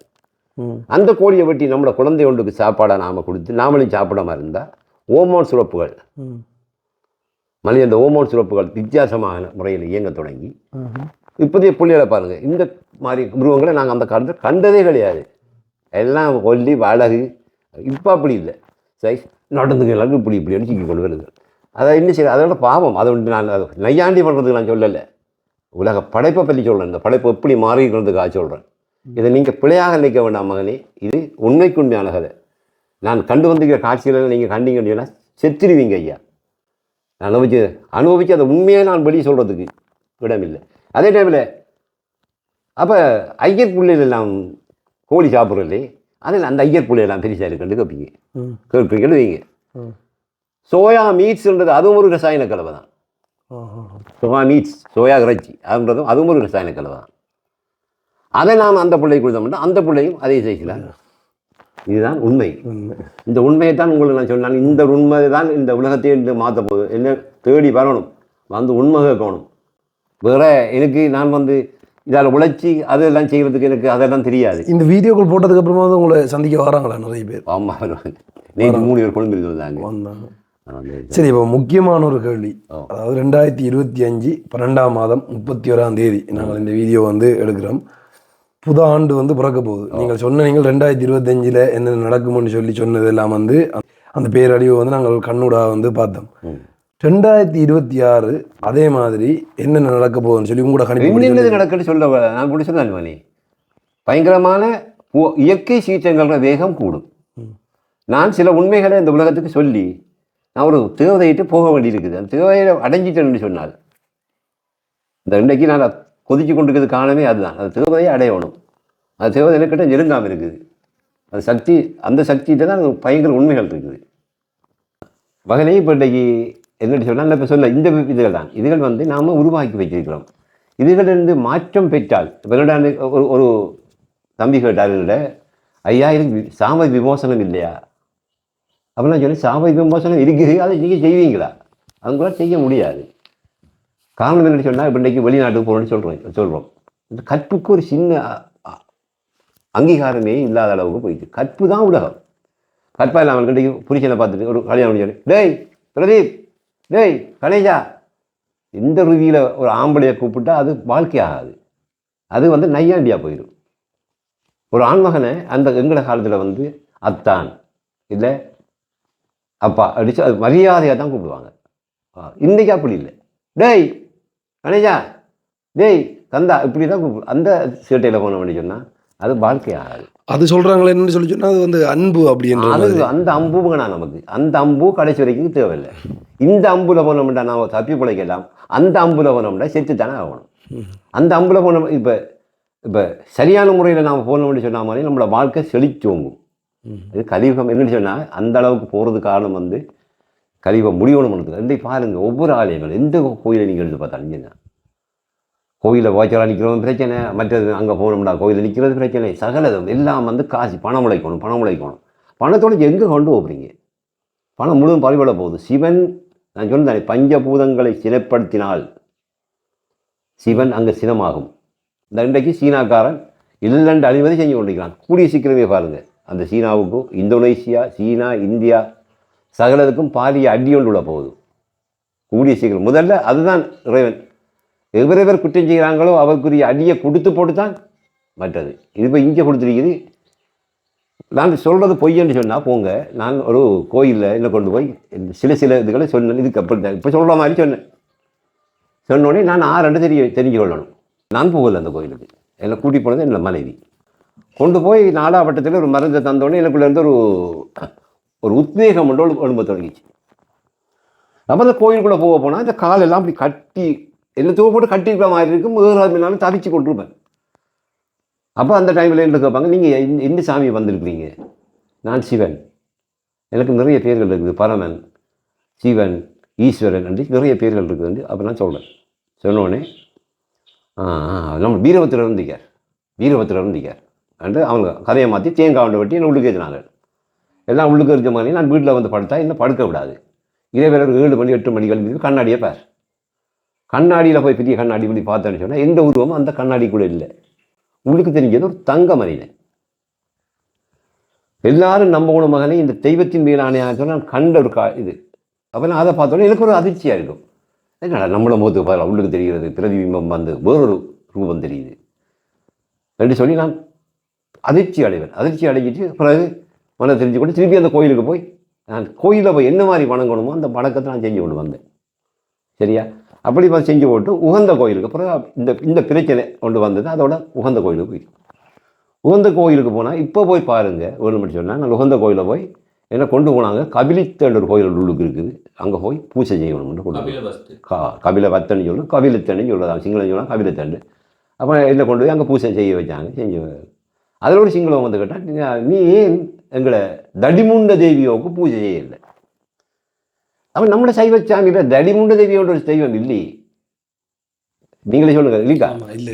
அந்த கோழியை வெட்டி நம்மளோட குழந்தை ஒன்றுக்கு சாப்பாடாக நாம் கொடுத்து நாமளும் சாப்பிடாம இருந்தால் ஓமோன் சுரப்புகள் மனித அந்த ஓமோன் சுரப்புகள் வித்தியாசமான முறையில் இயங்க தொடங்கி இப்போதைய புள்ளிகளை பாருங்கள். இந்த மாதிரி உருவங்களை நாங்கள் அந்த காலத்தில் கண்டதே கிடையாது. எல்லாம் கொல்லி வழகு. இப்போ அப்படி இல்லை. சைஸ் நடந்துக்கலாம் இப்படி அடிச்சு கொண்டு வருது. அதை என்ன செய்ய அதோட பாவம். அதை வந்து நான் நையாண்டி பண்ணுறதுக்கு நான் சொல்லலை, உலக படைப்பை பற்றி சொல்கிறேன். இந்த படைப்பு எப்படி மாறிக்கிறதுக்காக சொல்கிறேன். இதை நீங்கள் பிழையாக நினைக்க வேண்டாம் மகனே, இது உண்மைக்குண்மையான கதை. நான் கண்டு வந்துக்கிற காட்சிகள் நீங்கள் கண்டீங்கன்னா செத்துருவீங்க ஐயா. நான் அனுபவிச்சு அந்த உண்மையை நான் வெளியே சொல்கிறதுக்கு இடமில்லை. அதே டைமில் அப்போ ஐயர் பிள்ளைகளெல்லாம் கோழி சாப்பிட்றதில்லே, அதில் அந்த ஐயர் பிள்ளையெல்லாம் பெருசாக இருக்குன்னு கேட்பீங்க, எழுதுவீங்க. சோயா மீட்ஸ்ன்றது அதுவும் ஒரு ரசாயன கலவை தான். சோயா மீட்ஸ், சோயா இறைச்சி அதுன்றதும் அதுவும் ஒரு ரசாயன கலவை தான். அதை நாம் அந்த பிள்ளைக்கு கொடுத்தோம்னா அந்த பிள்ளையும் அதே செய்யலாம். இதுதான் உண்மை. இந்த உண்மையை தான் உங்களுக்கு நான் சொன்னேன். இந்த உண்மை தான் இந்த உலகத்தையே மாற்ற போகுது. என்ன தேடி வரணும், வந்து உண்மை கேட்கணும். வேற எனக்கு நான் வந்து இதால் உழைச்சி அதெல்லாம் செய்கிறதுக்கு எனக்கு அதெல்லாம் தெரியாது. இந்த வீடியோக்கள் போட்டதுக்கு அப்புறமா வந்து உங்களை சந்திக்க வராங்களா நிறைய பேர்? ஆமாம், நேற்று 3 பேர் கொண்டு வந்தாங்க. சரி, இப்போ முக்கியமான ஒரு கேள்வி. அதாவது 2025 12ஆம் மாதம் 31ஆம் தேதி நாங்கள் இந்த வீடியோ வந்து எடுக்கிறோம். புது ஆண்டு வந்து பிறக்க போகுது. நீங்கள் சொன்ன 2025 என்னென்ன நடக்கும்னு சொல்லி சொன்னது எல்லாம் வந்து அந்த பேரழிவு வந்து நாங்கள் கண்ணூடா வந்து பார்த்தோம். 2026 அதே மாதிரி என்னென்ன நடக்க போகுதுன்னு சொல்லி உங்களோட கணிப்பு நடக்குன்னு சொல்ல நான் கூட சொன்னேன். பயங்கரமான இயற்கை சீற்றங்களோட வேகம் கூடும். நான் சில உண்மைகளை இந்த உலகத்துக்கு சொல்லி நான் ஒரு தேவதையிட்டு போக வேண்டியிருக்குது. அந்த தேவையை அடைஞ்சிட்டேன்னு சொன்னால் இந்த இன்றைக்கு நான் கொதிச்சு கொண்டிருக்கிறது காரணமே அதுதான். அந்த தேவதையை அடையணும். அந்த தேவதை எனக்கிட்ட நெருங்காமல் இருக்குது. அந்த சக்தி, அந்த சக்திகிட்ட தான் பயங்கர உண்மைகள் இருக்குது. வகையிலே இப்போ இன்றைக்கு என்னென்னு சொன்னால் இப்போ சொல்ல இந்த இதுகள் தான். இதுகள் வந்து நாம் உருவாக்கி வச்சிருக்கிறோம். இதுகளிலிருந்து மாற்றம் பெற்றால் இப்போ ஒரு தம்பி கேட்டார்கிட்ட, ஐயா இதுக்கு சாம விமோசனம் இல்லையா அப்படிலாம் சொல்லி, சாம விமோசனம் இருக்குது, அதை நீங்கள் செய்வீங்களா? அவங்க கூட செய்ய முடியாது. காரணம் என்னென்னு சொன்னால் இப்போ இன்றைக்கு வெளிநாட்டுக்கு போகணுன்னு சொல்கிறோம். இந்த கற்புக்கு ஒரு சின்ன அங்கீகாரமே இல்லாத அளவுக்கு போயிடுச்சு. கற்பு தான் உலகம். கற்பா இல்லாமல் இன்றைக்கு புருஷனை பார்த்துட்டு ஒரு கல்யாணம் சொல்லி, டேய் பிரதீப், டேய் கணேஜா, இந்த ரீதியில் ஒரு ஆம்பளையை கூப்பிட்டா அது வாழ்க்கையாகாது. அது வந்து நையாண்டியாக போயிடும். ஒரு ஆண்மகனை அந்த எங்கட காலத்தில் வந்து அத்தான் இல்லை அப்பா அடித்து அது மரியாதையாக தான் கூப்பிடுவாங்க. இன்றைக்கி அப்படி இல்லை. டேய் கணேஜா, டேய் கந்தா, இப்படி தான் கூப்பிடு. அந்த சேட்டையில் போன பண்ணி சொன்னால் அது வாழ்க்கையாகாது. அது சொல்கிறாங்களே என்னன்னு சொல்லி சொன்னால் அது வந்து அன்பு அப்படின்றது. அது அந்த அம்பு வேணாம் நமக்கு. அந்த அம்பு கடைசி வரைக்கும் தேவையில்லை. இந்த அம்புல போனோம்டா நான் தப்பி பிழைக்கலாம். அந்த அம்புல போனோம்டா செத்து தானே ஆகணும். அந்த அம்புல போனோம் இப்போ சரியான முறையில் நாம் போனோம்னு சொன்ன மாதிரி நம்மளோட வாழ்க்கை செழிச்சோங்கும். இது கலியுகம் என்னன்னு சொன்னால் அந்த அளவுக்கு போகிறது காரணம் வந்து கலியுகம் முடியணும்னு. இன்றைக்கு பாருங்கள், ஒவ்வொரு ஆலயங்கள் எந்த கோயிலை நீங்கள் எடுத்து பார்த்தாலும் கோயிலில் வாய்ச்சலாக நிற்கிறோம் பிரச்சனை, மற்றது அங்கே போகணும்டா கோயிலில் நிற்கிறது பிரச்சனை, சகலதும் எல்லாம் வந்து காசு பணம் உழைக்கணும். பணத்தோடு எங்கே கொண்டு போகிறீங்க? பணம் முழுவதும் பறிபட போகுது. சிவன், நான் சொன்னேன், பஞ்சபூதங்களை சினப்படுத்தினால் சிவன் அங்கே சினமாகும். இந்த இன்றைக்கு சீனாக்காரன் இல்லைண்டு அழிவதை செஞ்சு கொண்டிருக்கிறான். கூடிய சீக்கிரமே பாருங்கள், அந்த சீனாவுக்கும் இந்தோனேசியா, சீனா, இந்தியா சகலத்துக்கும் பாரிய அடி ஒன்றுள்ள போகுது. கூடிய சீக்கிரம் முதல்ல அதுதான் இறைவன். எவரெவர் குற்றம் செய்கிறாங்களோ அவருக்குரிய அடியை கொடுத்து போட்டு தான் மற்றது. இது இப்போ இங்கே கொடுத்துருக்குது. நான் சொல்கிறது பொய்யன்னு சொன்னால் போங்க, நான் ஒரு கோயிலில் இல்லை கொண்டு போய் சில இதுகளை சொன்னேன். இதுக்கு அப்படி தான் இப்போ சொல்கிற மாதிரி சொன்னோடனே நான் 6 தெரிஞ்சு கொள்ளணும். நான் போகல அந்த கோயிலுக்கு. என்னை கூட்டி போனது என்னோட மனைவி. கொண்டு போய் நாடாவட்டத்தில் ஒரு மருந்தை தந்தோடனே எனக்குள்ள இருந்து ஒரு உத்வேகம் ஒன்று எழும்ப தொடங்கிச்சு. நம்ம அந்த கோயிலுக்குள்ளே போனால் இந்த காலெல்லாம் அப்படி கட்டி எல்லாத்துக்கும் போட்டு கட்டிருக்கிற மாதிரி இருக்கும். வேறு தவிச்சு கொண்டிருப்பேன். அப்போ அந்த டைமில் என்ன கேட்பாங்க, நீங்கள் எந்த சாமியை வந்திருக்கிறீங்க? நான் சிவன். எனக்கு நிறைய பேர்கள் இருக்குது, பரமன், சிவன், ஈஸ்வரன் என்று நிறைய பேர்கள் இருக்குது. அப்போ நான் சொல்கிறேன். சொன்னோடனே நம்ம வீரபத்திரர் இருந்திக்கார் அன்று அவங்க கதையை மாற்றி தேங்காய் வெட்டி என்னை உள்ளுக்கு ஏற்றினாங்க. எல்லாம் உள்ளுக்கு இருக்க மாதிரி நான் வீட்டில் வந்து படுத்தா இன்னும் படுக்க விடாது. இதே வேறு ஒரு 7 மணி 8 மணி கழிவு கண்ணாடியை பார். கண்ணாடியில் போய் பெரிய கண்ணாடி இப்படி பார்த்தேன்னு சொன்னால் எந்த உருவமும் அந்த கண்ணாடி கூட இல்லை. உங்களுக்கு தெரிஞ்சது ஒரு தங்க மனிதன். எல்லாரும் நம்ம கூட மகனே இந்த தெய்வத்தின் மேலான நான் கண்ட ஒரு இது. அப்போ நான் அதை பார்த்தோன்னே எனக்கு ஒரு அதிர்ச்சியாக இருக்கும். என்னடா நம்மளை முகத்துக்கு பாரு, உள்ளுக்கு தெரிகிறது, பிரதிபிம்பம் வந்து வேறொரு ரூபம் தெரியுது என்று சொல்லி நான் அதிர்ச்சி அடைஞ்சிட்டு பிறகு மன தெரிஞ்சு கொண்டு திருப்பி அந்த கோயிலுக்கு போய் நான் கோயிலில் போய் என்ன மாதிரி வணங்கணுமோ அந்த வணக்கத்தை நான் செஞ்சு கொண்டு வந்தேன். சரியா? அப்படி செஞ்சு போட்டு உகந்த கோயிலுக்கு பிறகு இந்த பிரச்சனை கொண்டு வந்தது. அதோட உகந்த கோயிலுக்கு போய் உகந்த கோயிலுக்கு போனால் இப்போ போய் பாருங்கள். வேணும்னு சொன்னால் நான் உகந்த கோயிலில் போய் என்ன கொண்டு போனாங்க. கபிலித்தன் ஒரு கோயில் உள்ளுக்கு இருக்குது. அங்கே போய் பூஜை செய்யணும்னு கொண்டு கபிலவத்தன்னு சொல்லணும், கபிலத்தன்னு சொல்லலாம், சிங்களம் சொல்லலாம் கபிலத்தண்டு. அப்போ என்ன கொண்டு போய் அங்கே பூஜை செய்ய வச்சாங்க. செஞ்சு அதில் ஒரு சிங்களம் வந்து கேட்டால், நீ ஏன் எங்களை தடிமுண்ட தேவியோவுக்கு பூஜை செய்யலை? அவன் நம்மளோட சைவச்சாமியில் தடிமுண்ட தேவியோட ஒரு தெய்வம் இல்லையே. நீங்களே சொல்லுங்க. இல்லைக்கா? இல்லை.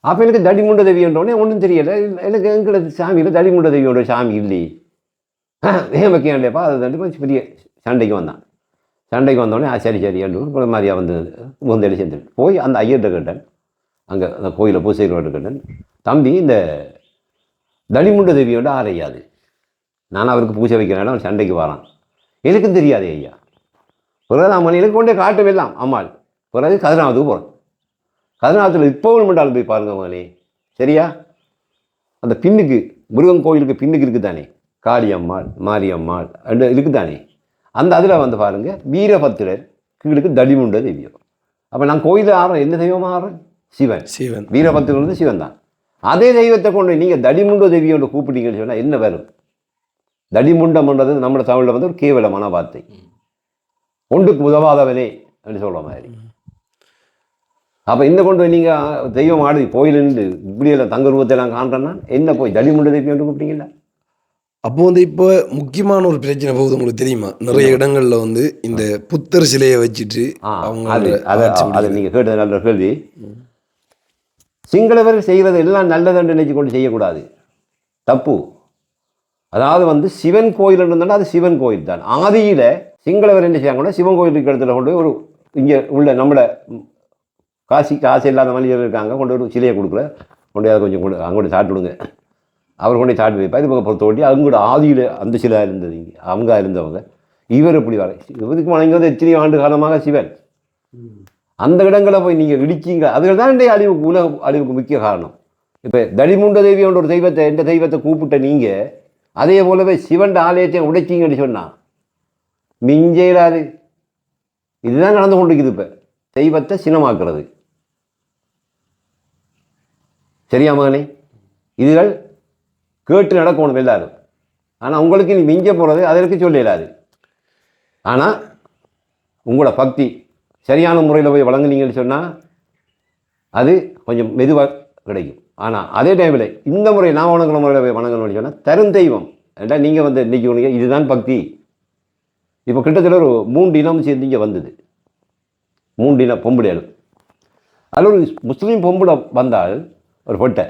அப்போ எனக்கு தடிமுண்ட தேவியோடனே ஒன்றும் தெரியலை. எனக்கு எங்களை சாமியில் தடிமுண்ட தேவியோட சாமி இல்லையே. ஏன் வைக்கேன்டேப்பா? அது கொஞ்சம் பெரிய சண்டைக்கு வந்தோடனே சரி என்று மாதிரியா வந்து முந்தடி சேர்ந்து போய் அந்த ஐயர்கிட்ட கேட்டேன். அங்கே அந்த கோயிலை பூசைகளோட கேட்டேன், தம்பி இந்த தடிமுண்ட தேவியோட ஆரையாது, நான் அவருக்கு பூஜை வைக்கிறேன், அவன் சண்டைக்கு வரான், எனக்கும் தெரியாது ஐயா. பிறகு நான் எனக்கு கொண்டே காட்டவெல்லாம் அம்மாள். பிறகு கதிராவதுக்கு போகிறேன். கதிராவத்தில் இப்போவும் மண்டாலும் போய் பாருங்க மகனே. சரியா? அந்த பின்னுக்கு முருகன் கோயிலுக்கு பின்னுக்கு இருக்குதானே காளியம்மாள், மாரியம்மாள் ரெண்டு இருக்குதானே, அந்த அதில் வந்து பாருங்கள் வீரபத்திரர் கீழுக்கு தடிமுண்ட தெய்வம். அப்போ நான் கோயிலில் ஆடுறேன், என்ன தெய்வமாக ஆடுறேன்? சிவன். வீரபத்திரர் வந்து சிவன் தான். அதே தெய்வத்தை கொண்டு நீங்கள் தடிமுண்ட தெய்வியோட கூப்பிட்டீங்கன்னு சொன்னால் என்ன வரும்? தடிமுண்டம்ன்றது நம்ம தமிழில் வந்து ஒரு கேவலமான வார்த்தை. ஒன்றுக்கு உதவாதவனே அப்படின்னு சொல்கிற மாதிரி. அப்போ இந்த கொண்டு நீங்கள் தெய்வம் ஆடு கோயிலுன்னு இப்படியெல்லாம் தங்க ரூபத்தையெல்லாம் காண்றேன்னா என்ன போய் தடிமுண்ட தெய்வியோட கூப்பிட்டீங்களா? அப்போ வந்து இப்போ முக்கியமான ஒரு பிரச்சனை போகுது, உங்களுக்கு தெரியுமா? நிறைய இடங்கள்ல வந்து இந்த புத்தர் சிலையை வச்சுட்டு அவங்க அதை நீங்கள் கேட்டது நல்ல கேள்வி. சிங்களவர் செய்கிறது எல்லாம் நல்லதுன்னு நினைச்சு கொண்டு செய்யக்கூடாது, தப்பு. அதாவது வந்து சிவன் கோயில் இருந்தாலும் அது சிவன் கோயில் தான். ஆதியில் சிங்களவர் என்ன செய்யாங்கன்னா சிவன் கோயிலுக்கு இடத்துல கொண்டு ஒரு இங்கே உள்ள நம்மளை காசு இல்லாத மனிதர்கள் இருக்காங்க, கொண்டு ஒரு சிலையை கொடுக்குற கொண்டு அதை கொஞ்சம் அங்கோட சாப்பிட்டு விடுங்க, அவர் கொண்டே சாட்டு வைப்பார். இது பக்கம் பொறுத்த ஓட்டி அவங்களோட ஆதியில் அந்த சிலை இருந்தது, அவங்க இருந்தவங்க. இவர் இப்படி வர இவருக்கு வணங்கி வந்து எத்தனை ஆண்டு காலமாக சிவன். அந்த இடங்களை போய் நீங்கள் இடிச்சிங்க, அதுகள் தான் இன்றைய அழிவுக்கு உலக அழிவுக்கு முக்கிய காரணம். இப்போ தடிமுண்ட தேவியோட ஒரு தெய்வத்தை எந்த தெய்வத்தை கூப்பிட்ட நீங்கள் அதே போலவே சிவன் ஆலயத்தை உடைச்சிங்கன்னு சொன்னால் மிஞ்சையிலாது. இதுதான் நடந்து கொண்டிருக்குது. இப்போ தெய்வத்தை சினமாக்குறது. சரியா மகனே? இதுகள் கேட்டு நடக்கணும் எல்லாரும். ஆனால் உங்களுக்கு நீ மிஞ்ச போகிறது அதற்கு சொல்லலாது. ஆனால் உங்களோட பக்தி சரியான முறையில் போய் வழங்குனீங்கன்னு சொன்னால் அது கொஞ்சம் மெதுவாக கிடைக்கும். ஆனால் அதே டைமில் இந்த முறை நான் வணங்குற முறையில் போய் வணங்கணும்னு சொன்னால் தரும் தெய்வம் ஏன்டா நீங்கள் வந்து இன்றைக்கி உனக்கு இதுதான் பக்தி. இப்போ கிட்டத்தட்ட ஒரு 3 இனம் சேர்ந்து இங்கே வந்தது. 3 இன பொம்பளைகள். அதில் ஒரு முஸ்லீம் பொம்பளை வந்தால் ஒரு பொட்டை,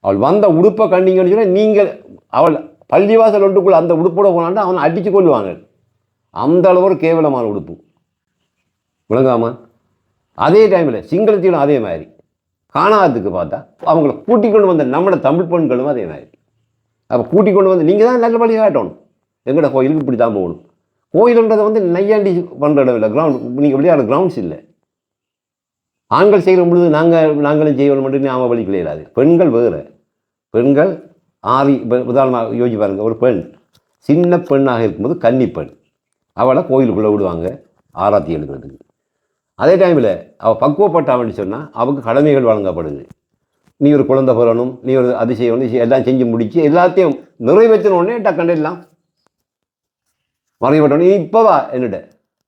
அவள் வந்த உடுப்பை கண்டிங்கன்னு சொன்னால் நீங்கள் அவள் பள்ளிவாசல் ஒன்றுக்குள்ளே அந்த உடுப்போட போனாண்டா அவனை அடித்து கொள்வாங்க. அந்த அளவு ஒரு கேவலமான உடுப்பு, விளங்காமா? அதே டைமில் சிங்களத்திலும் அதே மாதிரி காணாததுக்கு பார்த்தா அவங்கள கூட்டிக் கொண்டு வந்த நம்மளோட தமிழ் பெண்களும் அதே மாதிரி. அப்போ கூட்டிக் கொண்டு வந்து நீங்கள் தான் நல்ல வழி காட்டணும். எங்களோட கோயிலுக்கு இப்படி தான் போகணும். கோயிலுன்றதை வந்து நையாண்டி பண்ணுற இடம் இல்லை, கிரவுண்ட். நீங்கள் விளையாட கிரவுண்ட்ஸ் இல்லை. ஆண்கள் செய்கிற பொழுது நாங்களும் செய்யணும் மட்டும் நாம வழி கிடையாது. பெண்கள் வேறு. பெண்கள் உதாரணமாக யோசிச்சு பாருங்கள், ஒரு பெண் சின்ன பெண்ணாக இருக்கும்போது கன்னிப்பெண், அவளை கோயிலுக்குள்ளே விடுவாங்க ஆராத்தி எடுக்கிறதுக்கு. அதே டைமில் அவள் பக்குவப்பட்டான்னு சொன்னால் அவளுக்கு கடமைகள் வழங்கப்படுது. நீ ஒரு குழந்தை பிறணும், நீ ஒரு அதிசயம் எல்லாம் செஞ்சு முடிச்சு எல்லாத்தையும் நிறைவேற்றின உடனே டக்கண்டு எல்லாம் மறைவிட்டோடனே இப்போவா என்னிட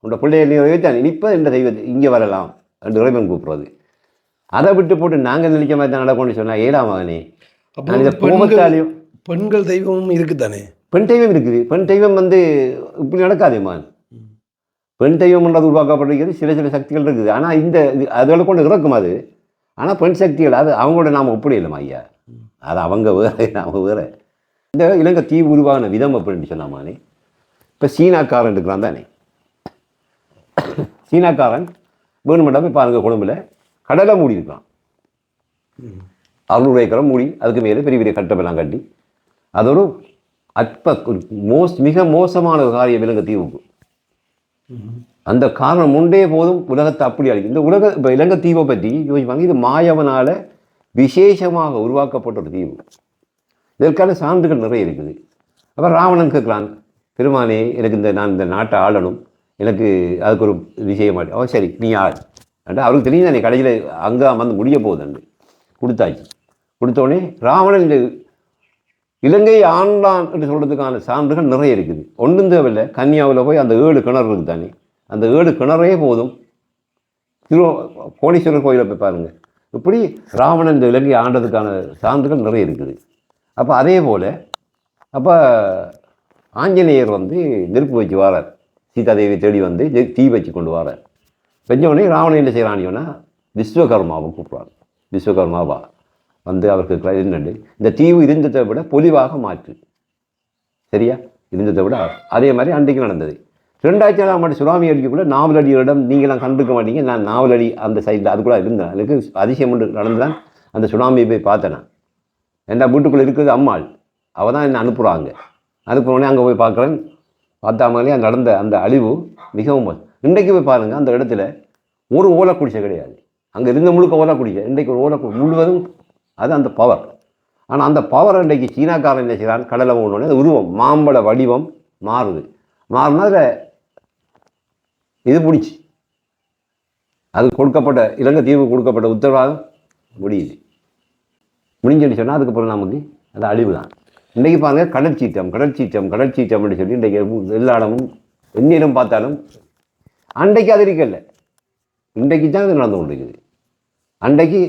உன்னோட பிள்ளைய நீ நிறைவேற்றான் இப்போ என்ன தெய்வத்தை இங்கே வரலாம் என்று இறைவன் கூப்பிடுறது. அதை விட்டு போட்டு நாங்கள் நினைக்க மாதிரி தான் நடக்கும்னு சொன்னால் ஏழாம் மகனே நான் இதை கோபத்தாலையும் பெண்கள் தெய்வமும் இருக்குதானே? பெண் தெய்வம் இருக்குது. பெண் தெய்வம் இப்படி நடக்காதேம்மா. பெண் தெய்வம்ன்றது உருவாக்கப்பட்டிருக்கிறது, சில சில சக்திகள் இருக்குது. ஆனால் அதோட கொண்டு இறக்கும் அது. ஆனால் பெண் சக்திகள் அது அவங்களோட நாம் ஒப்படி இல்லைம்மா ஐயா, அது அவங்க வேறு அவங்க வேறு. இந்த இலங்கை தீவு உருவாகின விதம் அப்படின்னு சொன்னாமானே, இப்போ சீனாக்காரன் இருக்கிறான் தானே, சீனாக்காரன் வேணுமெண்டா போய் பாருங்கள், கொழும்பில் கடலை மூடி இருக்கான், 600 ஏக்கரம் மூடி, அதுக்கு மேலே பெரிய பெரிய கட்டமெல்லாம் கட்டி, அதோடு மிக மோசமான ஒரு காரியம் இலங்கை தீவுக்கு. அந்த காரணம் உண்டே போதும் உலகத்தை அப்படி அழிக்கும். இந்த இப்போ இலங்கை தீவை பற்றி யோசிப்பாங்க, இது மாயவனால் விசேஷமாக உருவாக்கப்பட்ட ஒரு தீவு. இதற்கான சான்றுகள் நிறைய இருக்குது. அப்போ ராவணன் கேட்கலான், பெருமானே எனக்கு நான் இந்த நாட்டை ஆளணும், எனக்கு அதுக்கு ஒரு விஷயம் சரி நீ ஆள் அண்டா. அவருக்கு தெரியும் தானே கடையில் அங்கே முடிய போகுதுண்டு கொடுத்தாச்சு. கொடுத்தோடனே ராவணன் இந்த இலங்கையை ஆண்டான் என்று சொல்கிறதுக்கான சான்றுகள் நிறைய இருக்குது. ஒன்றும் தேவையில்லை, கன்னியாவில் போய் அந்த 7 கிணறு இருக்குது தானே, அந்த 7 கிணறே போதும். கோணீஸ்வரர் கோயிலை போய் பாருங்கள். இப்படி ராவணன் இந்த இலங்கையை ஆண்டதுக்கான சான்றுகள் நிறைய இருக்குது. அப்போ அதே போல் அப்போ ஆஞ்சநேயர் நெருப்பு வச்சு வாரார், சீதாதேவி தேடி தீ வச்சு கொண்டு வாரார். செஞ்சவொடனே ராவணன் என்ன செய்கிறான்னு விஸ்வகர்மாவை கூப்பிடுவார். விஸ்வகர்மாவா அவருக்கு என்னண்டு இந்த தீவு இருந்ததை விட பொலிவாக மாற்று, சரியா இருந்ததை விட. அதே மாதிரி அன்றைக்கு நடந்தது. 2007ஆம் ஆண்டு சுனாமி அடிக்கக்குள்ள 4 அடி இடம் நீங்களாம் கண்டுக்க மாட்டீங்க, நான் 4 அடி அந்த சைடில் அது கூட இருந்தேன். எனக்கு அதிசயம் ஒன்று நடந்துதான் அந்த சுனாமியை போய் பார்த்தேன். நான் என்ன வீட்டுக்குள்ளே இருக்குது அம்மாள், அவள் தான் என்னை அனுப்புகிறாங்க. அனுப்புனோடனே அங்கே போய் பார்க்குறேன். பார்த்தாமலே நடந்த அந்த அழிவு மிகவும். இன்றைக்கு போய் பாருங்கள், அந்த இடத்துல ஒரு ஓலை குடிசை கிடையாது. அங்கே இருந்த முழுக்க ஓலை குடிசை, இன்றைக்கு ஒரு ஓலை முழுவதும். அது அந்த பவர். ஆனால் அந்த பவர் இன்றைக்கு சீனாக்காரன் என்ன செய்கிறான், கடலை போனோடனே அந்த உருவம் மாம்பழ வடிவம் மாறுது. மாறினா அதில் இது பிடிச்சி அது கொடுக்கப்பட்ட இலங்கை தீவு கொடுக்கப்பட்ட உத்தரவாதம் முடியுது. முடிஞ்சுன்னு சொன்னால் அதுக்கப்புறம் நமக்கு அது அழிவு தான். இன்றைக்கி பாருங்கள் கடற்சீற்றம் அப்படின்னு சொல்லி இன்றைக்கு எல்லா இடமும் எந்நேரம் பார்த்தாலும். அன்றைக்கு அது இருக்கல, இன்றைக்கு தான் அது நடந்து கொண்டு இருக்குது. அன்றைக்கு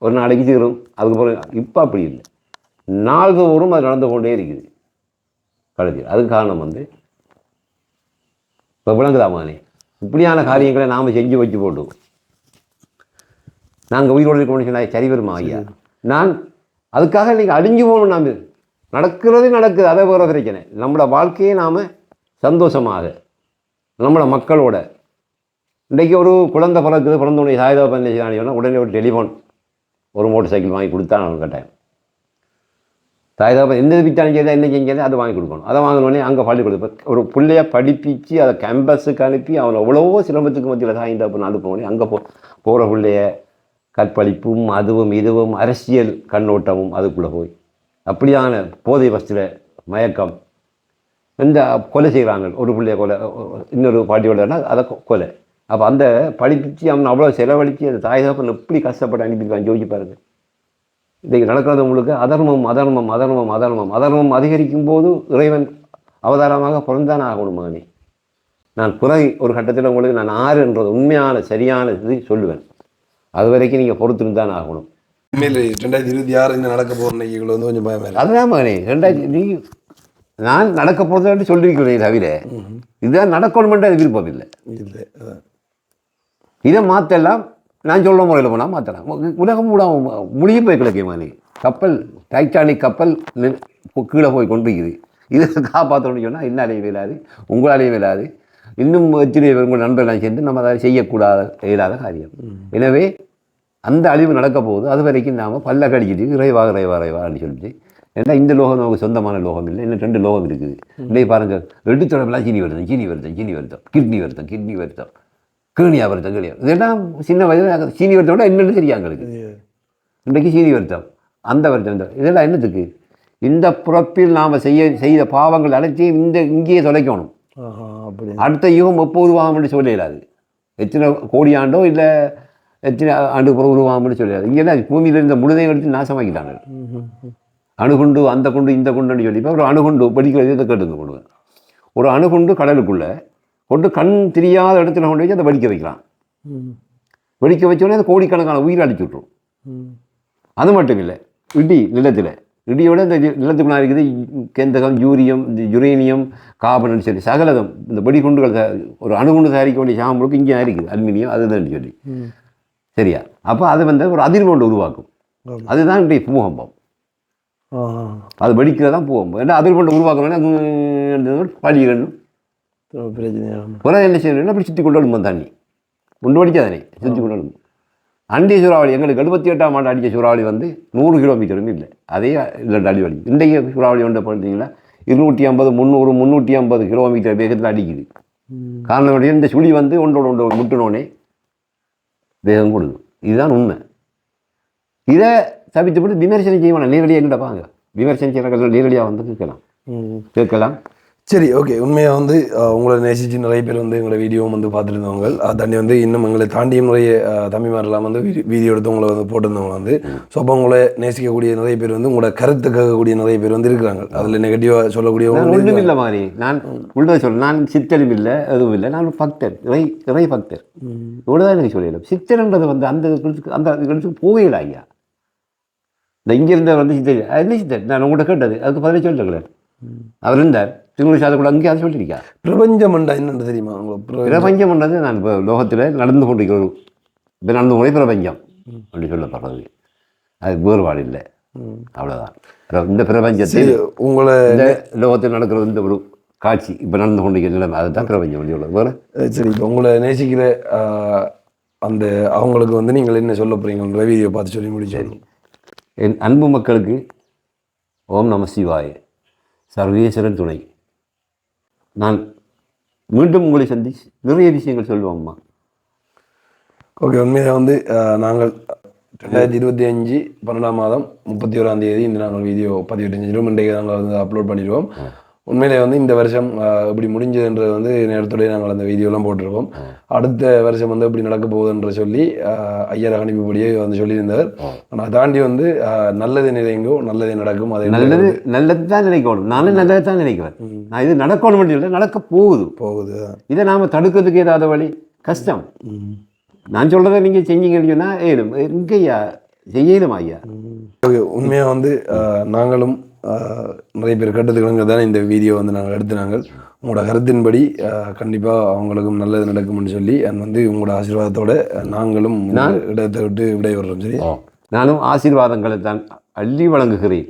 ஒரு நாளைக்கு தீரும், அதுக்கப்புறம் இப்போ அப்படி இல்லை, நாள்தோறும் அது நடந்து கொண்டே இருக்குது கடத்தி. அதுக்கு காரணம் இப்போ விளங்குதாமானே, இப்படியான காரியங்களை நாம் செஞ்சு வச்சு போட்டோம். நாங்கள் உயிரோடு இருக்க முடியும் சரி வருமா ஐயா? நான் அதுக்காக நீங்கள் அழிஞ்சு போகணும். நாம் நடக்குது, அதை வேற பிரச்சனை. நம்மளோட வாழ்க்கையை நாம் சந்தோஷமாக நம்மளோட மக்களோட. இன்றைக்கி ஒரு குழந்தை பிறந்தோடனே சாயுதா பண்ணி செய்யணும், உடனே ஒரு டெலிஃபோன் ஒரு மோட்டர் சைக்கிள் வாங்கி கொடுத்தா நான் கட்டாயம். தாய்தாப்பா எந்த விட்டாலும் செய்தால் என்ன செஞ்சாலும் அதை வாங்கி கொடுக்கணும். அதை வாங்கினோடனே அங்கே பள்ளிக்கூடம் ஒரு பிள்ளைய படிப்பிச்சு அதை கேம்பஸுக்கு அனுப்பி அவனை எவ்வளவோ சிரமத்துக்கு மத்தியில் தாய்ந்தாப்பன்னு அனுப்பினோடனே அங்கே போகிற பிள்ளைய கற்பழிப்பும் அதுவும் இதுவும் அரசியல் கண்ணோட்டமும் அதுக்குள்ளே போய் அப்படியான போதை வசதியில் மயக்கம். இந்த கொலை செய்கிறாங்க, ஒரு பிள்ளைய கொலை, இன்னொரு பாட்டியோடனா அதை கொலை. அப்போ அந்த படிப்பிச்சு அவன் அவ்வளோ செலவழித்து அந்த தாய்தாப்பன் எப்படி கஷ்டப்பட்டு அனுப்பியிருக்கான் யோசிச்சு பாருங்க. இன்றைக்கு நடக்கிறது உங்களுக்கு அதர்மம் அதிகரிக்கும் போது இறைவன் அவதாரமாக பிறந்தான் ஆகணும் மகனே. நான் பிறகு ஒரு கட்டத்தில் உங்களுக்கு நான் ஆறுன்றது உண்மையான சரியான இது சொல்லுவேன். அது வரைக்கும் நீங்கள் பொறுத்திருந்தான் ஆகணும். 2026 இந்த நடக்க போகிற நிகழ்வு கொஞ்சம் பயமே. அதுதான் மகனே, 2000 நான் நடக்க போகிறத சொல்லியிருக்கிறேன் தவிர இதுதான் நடக்கணுமென்ற விருப்பம் இல்லை. இதை மாற்றலாம், நான் சொல்ல முறையில் போனால் மாற்றலாம். உலகம் கூட முடிய போய் கிடக்கு மகனே. கப்பல் டைட்டானிக் கப்பல் கீழே போய் கொண்டிருக்குது. இதை காப்பாற்றணும்னு சொன்னால் என்னாலேயும் இயலாது, உங்களாலேயும் இயலாது. இன்னும் எத்தனை உங்கள் நண்பர்களாக சேர்ந்து நம்ம அதை செய்யக்கூடாத இயலாத காரியம். எனவே அந்த அழிவு நடக்க போகுது. அது வரைக்கும் நாம் பல்ல கடிச்சிட்டு இறைவான்னு சொல்லிட்டு, ஏன்னா இந்த லோகம் நமக்கு சொந்தமான லோகம் இல்லை, இன்னும் 2 லோகம் இருக்குது. இன்னைக்கு பாருங்கள், எடுத்துடலாம் சீனி வருத்தம், கிட்னி வருத்தம், கேணியா வருத்தம். இதெல்லாம் சின்ன வயதில் சீனி வருத்தம் விட என்னென்னு தெரியும் எங்களுக்கு. இன்றைக்கு சீனி வருத்தம், அந்த வருத்தம், இதெல்லாம் என்னத்துக்கு? இந்த பிறப்பில் நாம் செய்த பாவங்கள் அனைத்தையும் இங்கேயே தொலைக்கணும். அடுத்த யுகம் எப்போது வாங்கன்னு சொல்ல இயலாது. எத்தனை கோடி ஆண்டோ இல்லை எத்தனை ஆண்டு பிறகு உருவாகும்னு சொல்லியாது. இங்கெல்லாம் பூமியில் இருந்த முழுதையும் எடுத்து நாசமாக்கிட்டாங்க. அணுகுண்டு அந்த குண்டு இந்த குண்டுன்னு சொல்லி இப்போ ஒரு அணுகுண்டு படிக்கிறது இதை கேட்டுங்க கொடுங்க. ஒரு அணுகுண்டு கடலுக்குள்ளே கொண்டு கண் தெரியாத இடத்துல கொண்டு வச்சு அதை வெடிக்க வைக்கலாம். வெடிக்க வச்சோடனே அது கோடிக்கணக்கான உயிரை அடிச்சு விட்ரும். அது மட்டும் இல்லை, இடி நிலத்தில் இடியோட இந்த நிலத்துக்குள்ளே இருக்குது கெந்தகம், யூரியம், இந்த யுரேனியம், கார்பன் சொல்லி சகலதம் இந்த வெடிகுண்டுகள் ஒரு அணுகுண்டு தயாரிக்க வேண்டிய சாம்பலுக்கு இங்கே இருக்குது அலுமினியம் அதுதான் சொல்லி சரியா. அப்போ அது வந்து ஒரு அதிர்வு உருவாக்கும். அதுதான் இன்றைய பூகம்பம். அது வெடிக்கிறதான் பூகம்பம். ஏன்னா அதிர்வு உருவாக்கணும்னா பழிகணும் பிரச்சனை என்ன செய்யணும், அப்படி சுற்றி கொண்டு வரும்போது தண்ணி ஒன்று வடிக்காதானே சுற்றி கொண்டு வரும். அண்டிய சூறாவளி எங்களுக்கு 78ஆம் ஆண்டு அடித்த சூறாவளி வந்து 100 கிலோமீட்டரும் இல்லை, அதே இல்லை அடி வலி. இன்றைய சூறாவளி ஒன்றை பார்த்தீங்கன்னா 250, 300, 350 கிலோமீட்டர் வேகத்தில் அடிக்குது. காரணம் இந்த சுழி வந்து ஒன்றோட முட்டினோடனே வேகம் கொடுக்கும். இதுதான் உண்மை. இதை தவிர்த்துப்பட்டு விமர்சனம் செய்வாங்க. நேரடியாக எங்கிட்ட பாங்க விமர்சனம் செய்யற நேரடியாக வந்து கேட்கலாம். சரி, ஓகே. உண்மையாக வந்து உங்களை நேசிச்சு நிறைய பேர் வந்து எங்களோட வீடியோவும் வந்து பார்த்துருந்தவங்க, தாண்டி வந்து இன்னும் எங்களை தாண்டியும் நிறைய தம்பிமாரெல்லாம் வந்து வீடியோ எடுத்து உங்களை வந்து போட்டிருந்தவங்க வந்து. ஸோ அப்போ உங்களை நேசிக்கக்கூடிய நிறைய பேர் வந்து உங்களோட கருத்து கேட்கக்கூடிய நிறைய பேர் வந்து இருக்கிறாங்க. அதில் நெகட்டிவாக சொல்லக்கூடியவங்க ஒன்றும் இல்லை மாதிரி. நான் உள்ளதை சொல்ல, நான் சித்தரும் இல்லை எதுவும் இல்லை, நான் பக்தர், இறை பக்தர். இவ்வளோதான் எனக்கு சொல்லலாம். சித்தர்ன்றது வந்து அந்த போகல ஐயா. இந்த இங்கிருந்த வந்து சித்தர் என்ன சித்தர் நான் உங்கள்கிட்ட கேட்டது அதுக்கு பதிலே சொல்லிட்டேன். அவர் இருந்தார் திருமணி சாத கூட அங்கேயாவது சொல்லியிருக்கா. பிரபஞ்சம் என்னன்னு தெரியுமா உங்களுக்கு? பிரபஞ்சம்ன்றது நான் இப்போ லோகத்தில் நடந்து கொண்டிருக்கிற இப்போ நடந்து கொண்டே பிரபஞ்சம் அப்படி சொல்லப்படுறது. அது வேறுபாடு இல்லை, அவ்வளோதான். இந்த பிரபஞ்சத்தை உங்களை இந்த லோகத்தில் நடக்கிறது இந்த ஒரு காட்சி இப்போ நடந்து கொண்டிருக்கிற நிலைமை அதுதான் பிரபஞ்சம் வழி உள்ளது வேறு. சரி, இப்போ உங்களை நேசிக்கிற அந்த அவங்களுக்கு வந்து நீங்கள் என்ன சொல்ல போகிறீங்க வீடியோ பார்த்து சொல்லி முடிச்சாரு. என் அன்பு மக்களுக்கு ஓம் நம சிவாய, சர்வேஸ்வரன் துணை. நான் மீண்டும் உங்களை சந்திச்சு நிறைய விஷயங்கள் சொல்லுவோம்மா. ஓகே. உண்மையாக வந்து நாங்கள் 2025 12ஆம் மாதம் 31ஆம் தேதி இந்த நாங்கள் வீடியோ பதிவிட்டு செஞ்சிடும். இன்றைக்கு நாங்கள் வந்து அப்லோட் பண்ணிடுவோம். உண்மையிலே வந்து இந்த வருஷம் எப்படி முடிஞ்சதுன்றது வந்து நேரத்தோடய நாங்கள் அந்த வீடியோலாம் போட்டிருக்கோம். அடுத்த வருஷம் வந்து எப்படி நடக்க போகுதுன்ற சொல்லி ஐயர் அனுப்பிபடியே வந்து சொல்லியிருந்தார். ஆனால் தாண்டி வந்து நல்லது நினைங்கோ நல்லது நடக்கும். அது நல்லது தான் நினைக்கணும். நானும் நல்லது தான் நினைக்கிறேன். நான் இது நடக்கணும் இல்லை, நடக்க போகுது. இதை நாம் தடுக்கிறதுக்கு ஏதாவது வழி கஷ்டம். நான் சொல்கிறத நீங்கள் செஞ்சீங்கன்னு சொன்னால் ஏழும் இங்கேயா செய்யலும் ஐயா. உண்மையாக வந்து நாங்களும் நிறைய பேர் கட்டத்துக்கு தானே இந்த வீடியோ வந்து நாங்கள் எடுத்துனாங்க. உங்களோட கருத்தின்படி கண்டிப்பாக அவங்களுக்கும் நல்லது நடக்கும்னு சொல்லி வந்து உங்களோட ஆசீர்வாதத்தோட நாங்களும் இடத்தை விட்டு விடைபெறுறோம். சரி, நானும் ஆசீர்வாதங்களை தான் அள்ளி வழங்குகிறேன்.